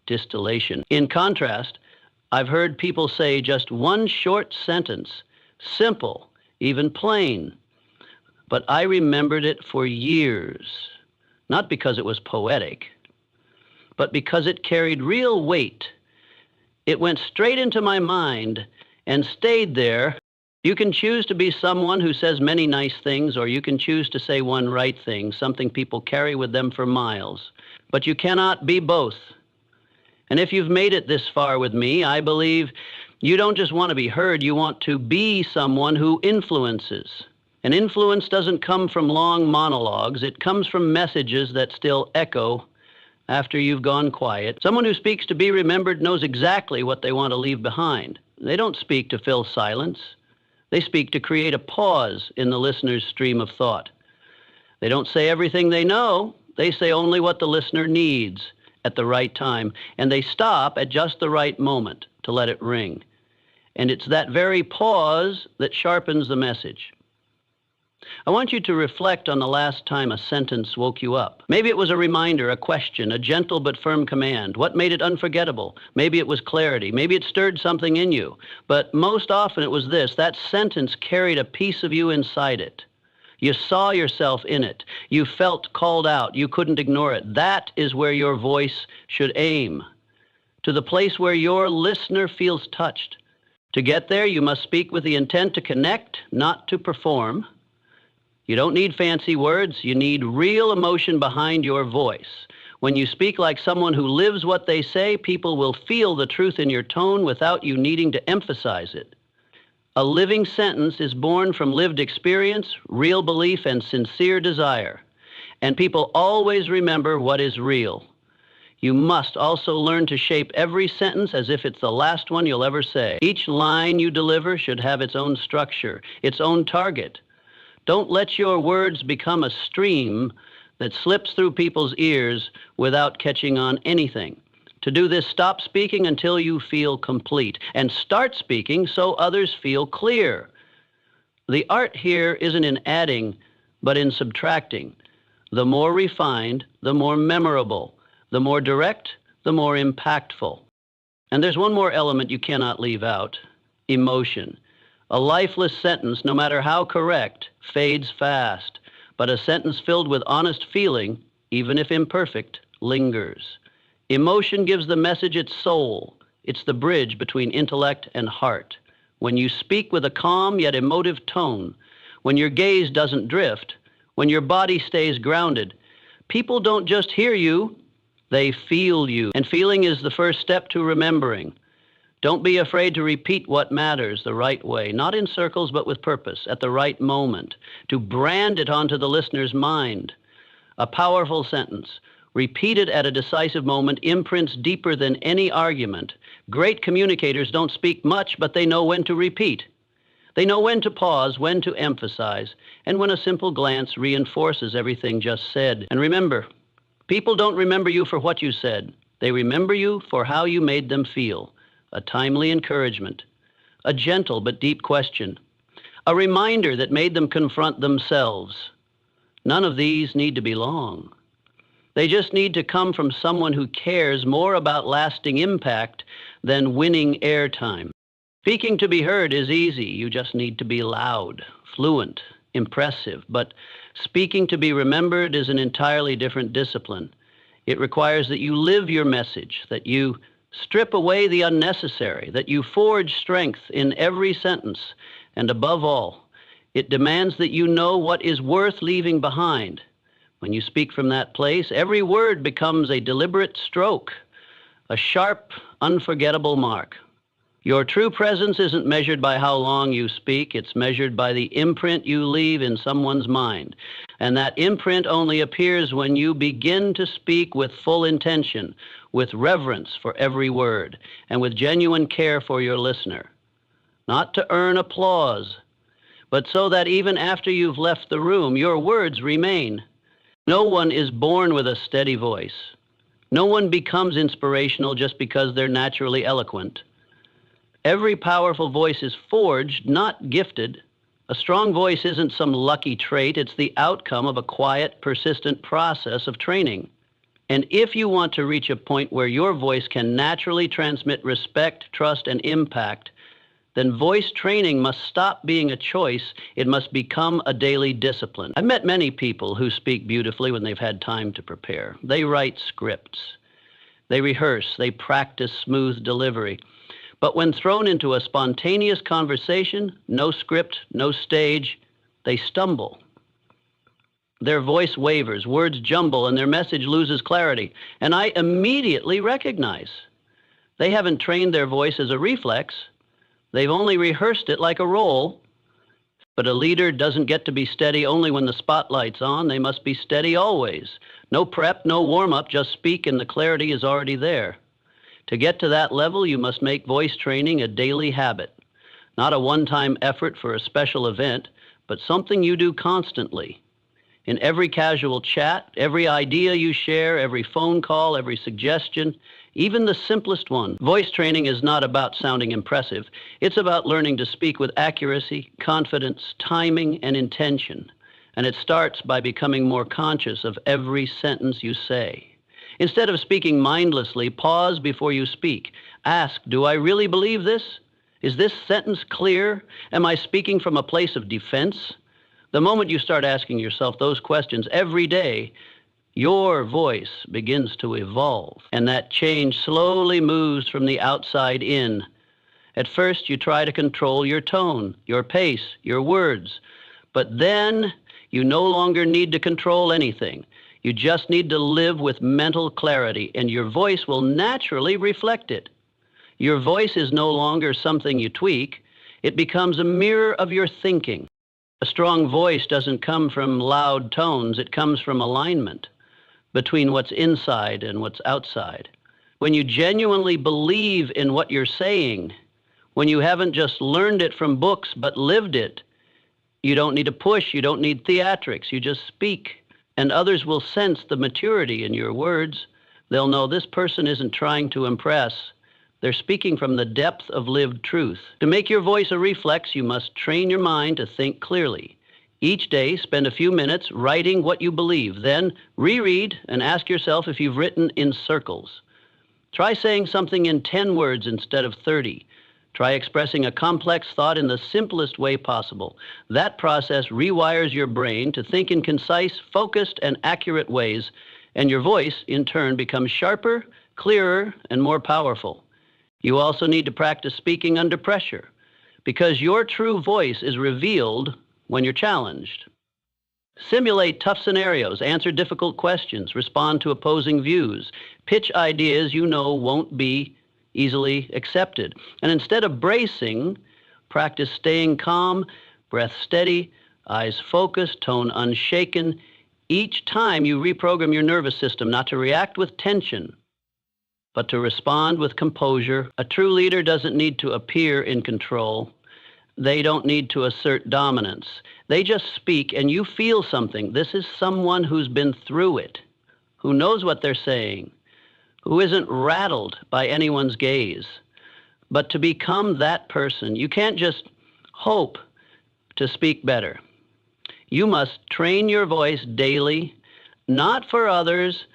distillation. In contrast, I've heard people say just one short sentence, simple, even plain, but I remembered it for years, not because it was poetic, but because it carried real weight. It went straight into my mind and stayed there. You can choose to be someone who says many nice things, or you can choose to say one right thing, something people carry with them for miles. But you cannot be both. And if you've made it this far with me, I believe you don't just want to be heard, you want to be someone who influences. And influence doesn't come from long monologues, it comes from messages that still echo after you've gone quiet. Someone who speaks to be remembered knows exactly what they want to leave behind. They don't speak to fill silence. They speak to create a pause in the listener's stream of thought. They don't say everything they know. They say only what the listener needs at the right time, and they stop at just the right moment to let it ring. And it's that very pause that sharpens the message. I want you to reflect on the last time a sentence woke you up. Maybe it was a reminder, a question, a gentle but firm command. What made it unforgettable? Maybe it was clarity. Maybe it stirred something in you. But most often it was this: that sentence carried a piece of you inside it. You saw yourself in it. You felt called out. You couldn't ignore it. That is where your voice should aim, to the place where your listener feels touched. To get there, you must speak with the intent to connect, not to perform. You don't need fancy words. You need real emotion behind your voice. When you speak like someone who lives what they say, people will feel the truth in your tone without you needing to emphasize it. A living sentence is born from lived experience, real belief, and sincere desire. And people always remember what is real. You must also learn to shape every sentence as if it's the last one you'll ever say. Each line you deliver should have its own structure, its own target. Don't let your words become a stream that slips through people's ears without catching on anything. To do this, stop speaking until you feel complete, and start speaking so others feel clear. The art here isn't in adding, but in subtracting. The more refined, the more memorable. The more direct, the more impactful. And there's one more element you cannot leave out: emotion. A lifeless sentence, no matter how correct, fades fast. But a sentence filled with honest feeling even if imperfect, lingers. Emotion gives the message its soul. It's the bridge between intellect and heart. When you speak with a calm yet emotive tone, when your gaze doesn't drift, when your body stays grounded, people don't just hear you, they feel you. And feeling is the first step to remembering. Don't be afraid to repeat what matters the right way, not in circles, but with purpose, at the right moment, to brand it onto the listener's mind. A powerful sentence, repeated at a decisive moment, imprints deeper than any argument. Great communicators don't speak much, but they know when to repeat. They know when to pause, when to emphasize, and when a simple glance reinforces everything just said. And remember, people don't remember you for what you said. They remember you for how you made them feel. A timely encouragement, a gentle but deep question, a reminder that made them confront themselves. None of these need to be long. They just need to come from someone who cares more about lasting impact than winning airtime. Speaking to be heard is easy. You just need to be loud, fluent, impressive. But speaking to be remembered is an entirely different discipline. It requires that you live your message, that you strip away the unnecessary, that you forge strength in every sentence, and above all, it demands that you know what is worth leaving behind. When you speak from that place, every word becomes a deliberate stroke, a sharp, unforgettable mark. Your true presence isn't measured by how long you speak, it's measured by the imprint you leave in someone's mind. And that imprint only appears when you begin to speak with full intention, with reverence for every word, and with genuine care for your listener. Not to earn applause, but so that even after you've left the room, your words remain. No one is born with a steady voice. No one becomes inspirational just because they're naturally eloquent. Every powerful voice is forged, not gifted. A strong voice isn't some lucky trait, it's the outcome of a quiet, persistent process of training. And if you want to reach a point where your voice can naturally transmit respect, trust, and impact, then voice training must stop being a choice. It must become a daily discipline. I've met many people who speak beautifully when they've had time to prepare. They write scripts. They rehearse. They practice smooth delivery. But when thrown into a spontaneous conversation, no script, no stage, they stumble. Their voice wavers, words jumble, and their message loses clarity. And I immediately recognize they haven't trained their voice as a reflex. They've only rehearsed it like a role. But a leader doesn't get to be steady only when the spotlight's on. They must be steady always. No prep, no warm-up, just speak and the clarity is already there. To get to that level, you must make voice training a daily habit, not a one-time effort for a special event, but something you do constantly. In every casual chat, every idea you share, every phone call, every suggestion, even the simplest one. Voice training is not about sounding impressive. It's about learning to speak with accuracy, confidence, timing, and intention. And it starts by becoming more conscious of every sentence you say. Instead of speaking mindlessly, pause before you speak. Ask, do I really believe this? Is this sentence clear? Am I speaking from a place of defense? The moment you start asking yourself those questions every day, your voice begins to evolve, and that change slowly moves from the outside in. At first, you try to control your tone, your pace, your words, but then you no longer need to control anything. You just need to live with mental clarity, and your voice will naturally reflect it. Your voice is no longer something you tweak. It becomes a mirror of your thinking. A strong voice doesn't come from loud tones. It comes from alignment between what's inside and what's outside. When you genuinely believe in what you're saying, when you haven't just learned it from books but lived it, you don't need to push, you don't need theatrics, you just speak. And others will sense the maturity in your words. They'll know this person isn't trying to impress. They're speaking from the depth of lived truth. To make your voice a reflex, you must train your mind to think clearly. Each day, spend a few minutes writing what you believe. Then reread and ask yourself if you've written in circles. Try saying something in 10 words instead of 30. Try expressing a complex thought in the simplest way possible. That process rewires your brain to think in concise, focused, and accurate ways, And your voice, in turn, becomes sharper, clearer, and more powerful. You also need to practice speaking under pressure, because your true voice is revealed when you're challenged. Simulate tough scenarios, answer difficult questions, respond to opposing views, pitch ideas you know won't be easily accepted. And instead of bracing, practice staying calm, breath steady, eyes focused, tone unshaken. Each time you reprogram your nervous system not to react with tension, but to respond with composure. A true leader doesn't need to appear in control. They don't need to assert dominance. They just speak and you feel something. This is someone who's been through it, who knows what they're saying, who isn't rattled by anyone's gaze. But to become that person, you can't just hope to speak better. You must train your voice daily, not for others,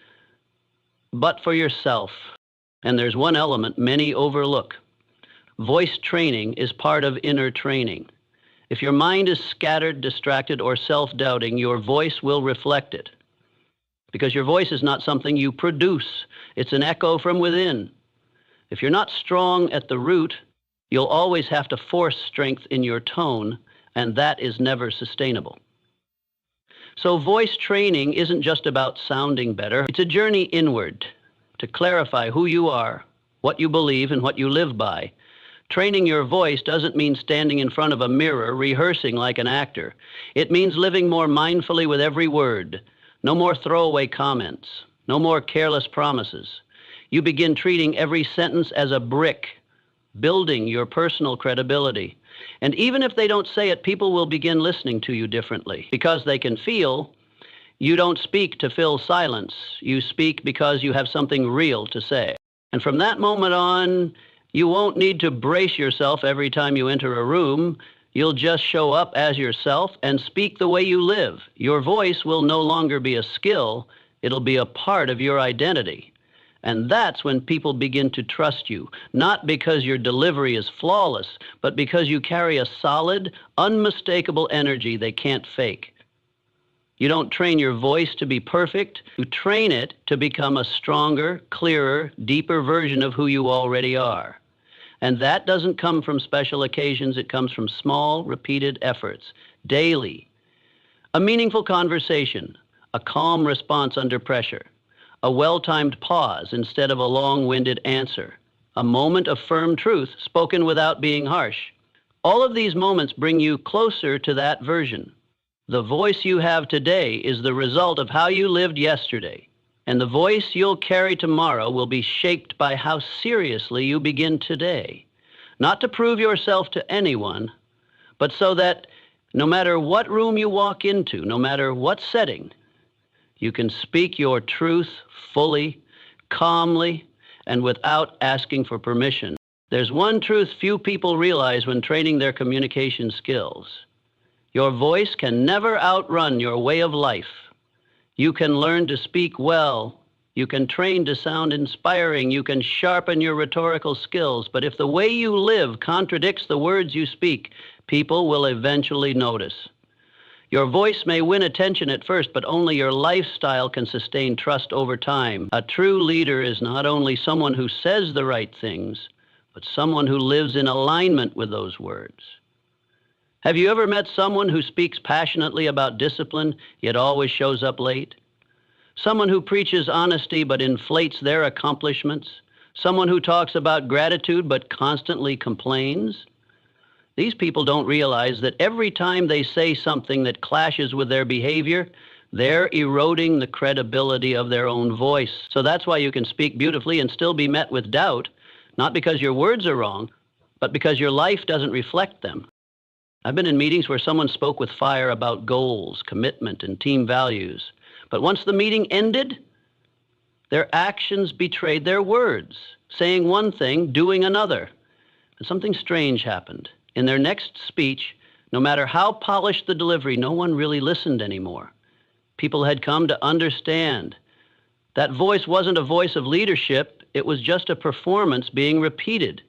but for yourself. And there's one element many overlook. Voice training is part of inner training. If your mind is scattered, distracted, or self-doubting, your voice will reflect it. Because your voice is not something you produce. It's an echo from within. If you're not strong at the root, you'll always have to force strength in your tone, and that is never sustainable. So voice training isn't just about sounding better. It's a journey inward to clarify who you are, what you believe, and what you live by. Training your voice doesn't mean standing in front of a mirror rehearsing like an actor. It means living more mindfully with every word. No more throwaway comments. No more careless promises. You begin treating every sentence as a brick, building your personal credibility. And even if they don't say it, people will begin listening to you differently because they can feel you don't speak to fill silence. You speak because you have something real to say. And from that moment on, you won't need to brace yourself every time you enter a room. You'll just show up as yourself and speak the way you live. Your voice will no longer be a skill. It'll be a part of your identity. And that's when people begin to trust you, not because your delivery is flawless, but because you carry a solid, unmistakable energy they can't fake. You don't train your voice to be perfect. You train it to become a stronger, clearer, deeper version of who you already are. And that doesn't come from special occasions. It comes from small, repeated efforts, daily. A meaningful conversation, a calm response under pressure, a well-timed pause instead of a long-winded answer, a moment of firm truth spoken without being harsh. All of these moments bring you closer to that version. The voice you have today is the result of how you lived yesterday, and the voice you'll carry tomorrow will be shaped by how seriously you begin today. Not to prove yourself to anyone, but so that no matter what room you walk into, no matter what setting, you can speak your truth fully, calmly, and without asking for permission. There's one truth few people realize when training their communication skills. Your voice can never outrun your way of life. You can learn to speak well. You can train to sound inspiring. You can sharpen your rhetorical skills. But if the way you live contradicts the words you speak, people will eventually notice. Your voice may win attention at first, but only your lifestyle can sustain trust over time. A true leader is not only someone who says the right things, but someone who lives in alignment with those words. Have you ever met someone who speaks passionately about discipline, yet always shows up late? Someone who preaches honesty but inflates their accomplishments? Someone who talks about gratitude but constantly complains? These people don't realize that every time they say something that clashes with their behavior, they're eroding the credibility of their own voice. So that's why you can speak beautifully and still be met with doubt, not because your words are wrong, but because your life doesn't reflect them. I've been in meetings where someone spoke with fire about goals, commitment, and team values. But once the meeting ended, their actions betrayed their words, saying one thing, doing another. And something strange happened. In their next speech, no matter how polished the delivery, no one really listened anymore. People had come to understand that voice wasn't a voice of leadership. It was just a performance being repeated.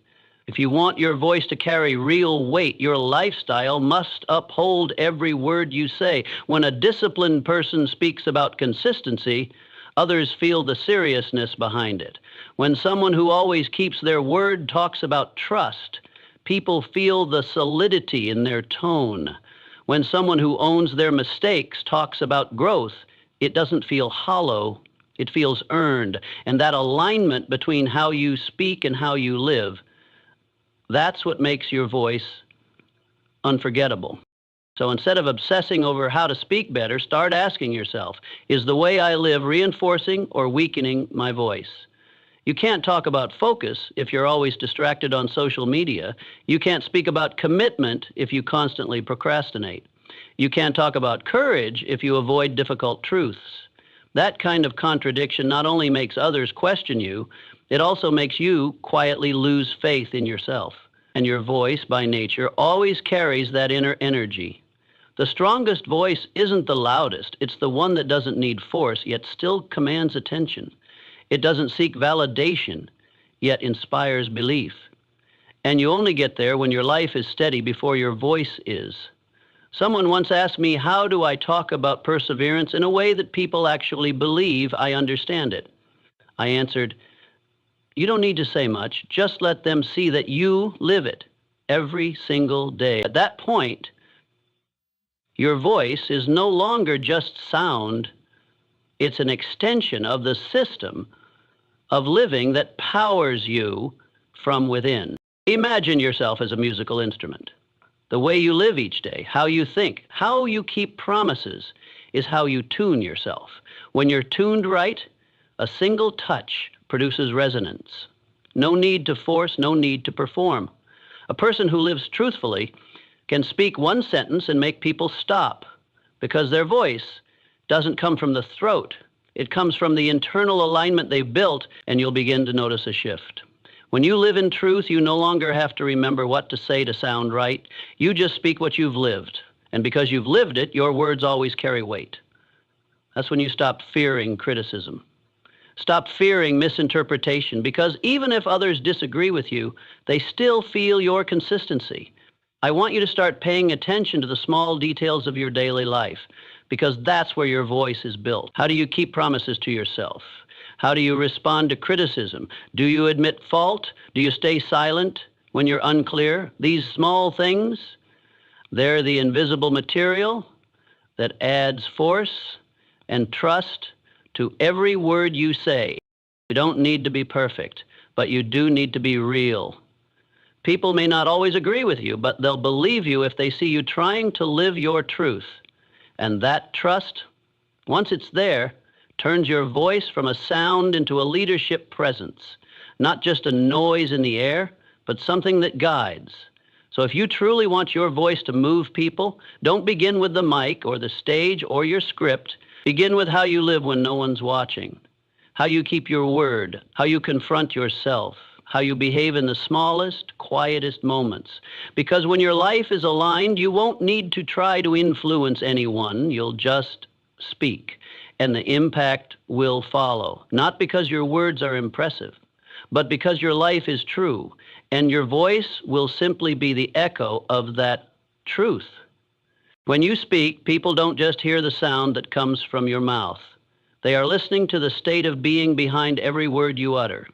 If you want your voice to carry real weight, your lifestyle must uphold every word you say. When a disciplined person speaks about consistency, Others feel the seriousness behind it. When someone who always keeps their word talks about trust, people feel the solidity in their tone. When someone who owns their mistakes talks about growth, it doesn't feel hollow, it feels earned. And that alignment between how you speak and how you live, that's what makes your voice unforgettable. So instead of obsessing over how to speak better, start asking yourself, is the way I live reinforcing or weakening my voice? You can't talk about focus if you're always distracted on social media. You can't speak about commitment if you constantly procrastinate. You can't talk about courage if you avoid difficult truths. That kind of contradiction not only makes others question you, it also makes you quietly lose faith in yourself. And your voice, by nature, always carries that inner energy. The strongest voice isn't the loudest. It's the one that doesn't need force, yet still commands attention. It doesn't seek validation, yet inspires belief. And you only get there when your life is steady before your voice is. Someone once asked me, how do I talk about perseverance in a way that people actually believe I understand it? I answered, you don't need to say much. Just let them see that you live it every single day. At that point, your voice is no longer just sound. It's an extension of the system of living that powers you from within. Imagine yourself as a musical instrument. The way you live each day, how you think, how you keep promises is how you tune yourself. When you're tuned right, a single touch produces resonance. No need to force, no need to perform. A person who lives truthfully can speak one sentence and make people stop because their voice doesn't come from the throat. It comes from the internal alignment they've built, and you'll begin to notice a shift. When you live in truth, you no longer have to remember what to say to sound right. You just speak what you've lived. And because you've lived it, your words always carry weight. That's when you stop fearing criticism. Stop fearing misinterpretation, because even if others disagree with you, they still feel your consistency. I want you to start paying attention to the small details of your daily life, because that's where your voice is built. How do you keep promises to yourself? How do you respond to criticism? Do you admit fault? Do you stay silent when you're unclear? These small things, they're the invisible material that adds force and trust to every word you say. You don't need to be perfect, but you do need to be real. People may not always agree with you, but they'll believe you if they see you trying to live your truth. And that trust, once it's there, turns your voice from a sound into a leadership presence, not just a noise in the air, but something that guides. So if you truly want your voice to move people, don't begin with the mic or the stage or your script. Begin with how you live when no one's watching, how you keep your word, how you confront yourself, how you behave in the smallest, quietest moments. Because when your life is aligned, you won't need to try to influence anyone. You'll just speak, and the impact will follow. Not because your words are impressive, but because your life is true, and your voice will simply be the echo of that truth. When you speak, people don't just hear the sound that comes from your mouth. They are listening to the state of being behind every word you utter.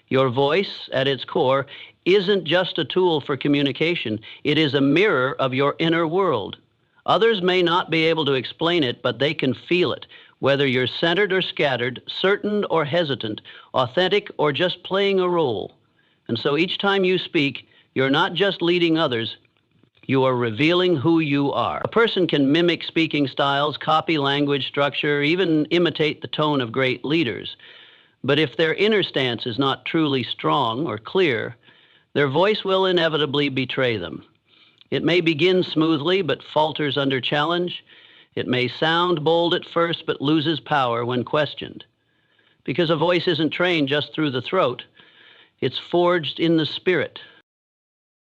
Your voice, at its core, isn't just a tool for communication. It is a mirror of your inner world. Others may not be able to explain it, but they can feel it, whether you're centered or scattered, certain or hesitant, authentic or just playing a role. And so each time you speak, you're not just leading others, you are revealing who you are. A person can mimic speaking styles, copy language structure, even imitate the tone of great leaders. But if their inner stance is not truly strong or clear, their voice will inevitably betray them. It may begin smoothly but falters under challenge. It may sound bold at first but loses power when questioned. Because a voice isn't trained just through the throat, it's forged in the spirit.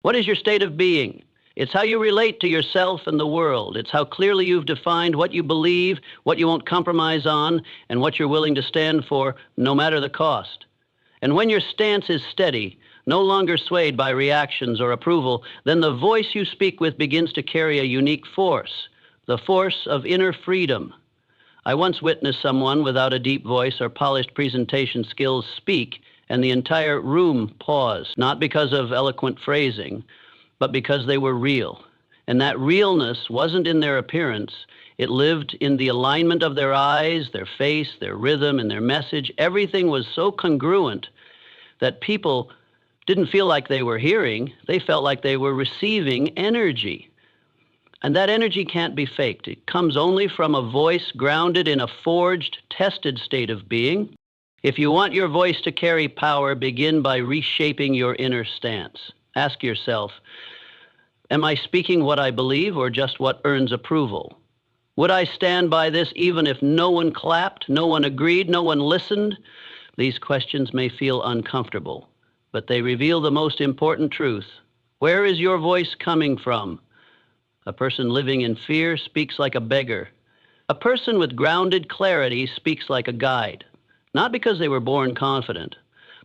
What is your state of being? It's how you relate to yourself and the world. It's how clearly you've defined what you believe, what you won't compromise on, and what you're willing to stand for, no matter the cost. And when your stance is steady, no longer swayed by reactions or approval, then the voice you speak with begins to carry a unique force, the force of inner freedom, I once witnessed someone without a deep voice or polished presentation skills speak, and the entire room paused, not because of eloquent phrasing, but because they were real. And that realness wasn't in their appearance. It lived in the alignment of their eyes, their face, their rhythm, and their message. Everything was so congruent that people didn't feel like they were hearing. They felt like they were receiving energy. And that energy can't be faked. It comes only from a voice grounded in a forged, tested state of being. If you want your voice to carry power, begin by reshaping your inner stance. Ask yourself, am I speaking what I believe or just what earns approval? Would I stand by this even if no one clapped, no one agreed, no one listened? These questions may feel uncomfortable, but they reveal the most important truth. Where is your voice coming from? A person living in fear speaks like a beggar. A person with grounded clarity speaks like a guide, not because they were born confident,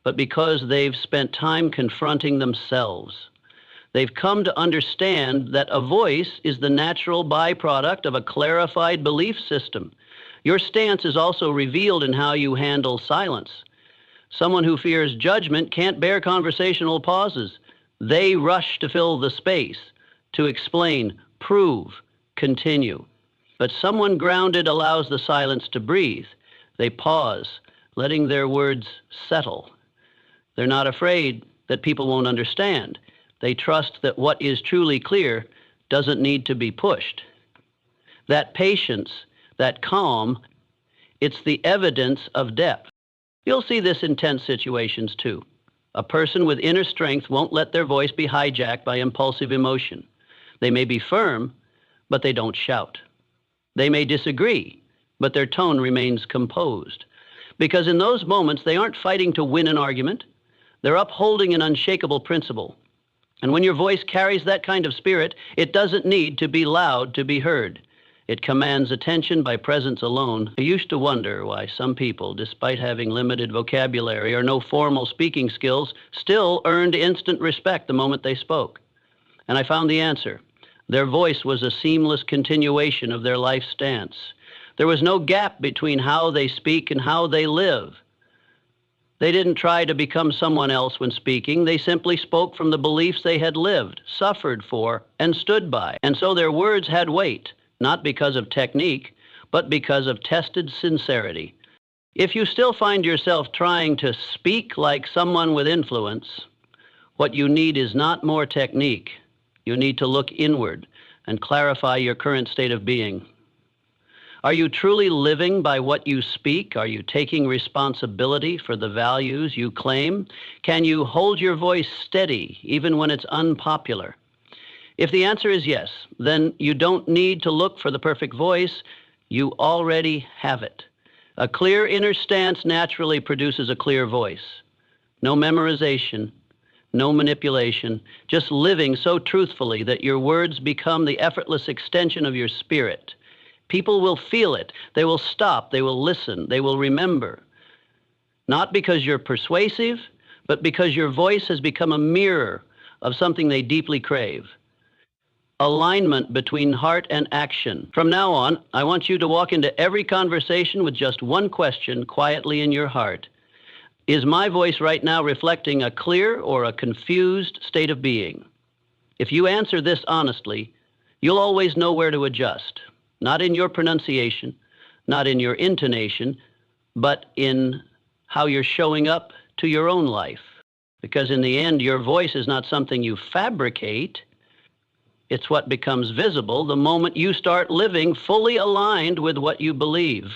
but because they've spent time confronting themselves. They've come to understand that a voice is the natural byproduct of a clarified belief system. Your stance is also revealed in how you handle silence. Someone who fears judgment can't bear conversational pauses. They rush to fill the space, to explain, prove, continue. But someone grounded allows the silence to breathe. They pause, letting their words settle. They're not afraid that people won't understand. They trust that what is truly clear doesn't need to be pushed. That patience, that calm, it's the evidence of depth. You'll see this in tense situations too. A person with inner strength won't let their voice be hijacked by impulsive emotion. They may be firm, but they don't shout. They may disagree, but their tone remains composed. Because in those moments, they aren't fighting to win an argument. They're upholding an unshakable principle. And when your voice carries that kind of spirit, it doesn't need to be loud to be heard. It commands attention by presence alone. I used to wonder why some people, despite having limited vocabulary or no formal speaking skills, still earned instant respect the moment they spoke. And I found the answer. Their voice was a seamless continuation of their life stance. There was no gap between how they speak and how they live. They didn't try to become someone else when speaking. They simply spoke from the beliefs they had lived, suffered for, and stood by. And so their words had weight, not because of technique, but because of tested sincerity. If you still find yourself trying to speak like someone with influence, what you need is not more technique. You need to look inward and clarify your current state of being. Are you truly living by what you speak? Are you taking responsibility for the values you claim? Can you hold your voice steady even when it's unpopular? If the answer is yes, then you don't need to look for the perfect voice. You already have it. A clear inner stance naturally produces a clear voice. No memorization, no manipulation, just living so truthfully that your words become the effortless extension of your spirit. People will feel it. They will stop. They will listen. They will remember. Not because you're persuasive, but because your voice has become a mirror of something they deeply crave. Alignment between heart and action. From now on, I want you to walk into every conversation with just one question quietly in your heart. Is my voice right now reflecting a clear or a confused state of being? If you answer this honestly, you'll always know where to adjust. Not in your pronunciation, not in your intonation, but in how you're showing up to your own life. Because in the end, your voice is not something you fabricate. It's what becomes visible the moment you start living fully aligned with what you believe.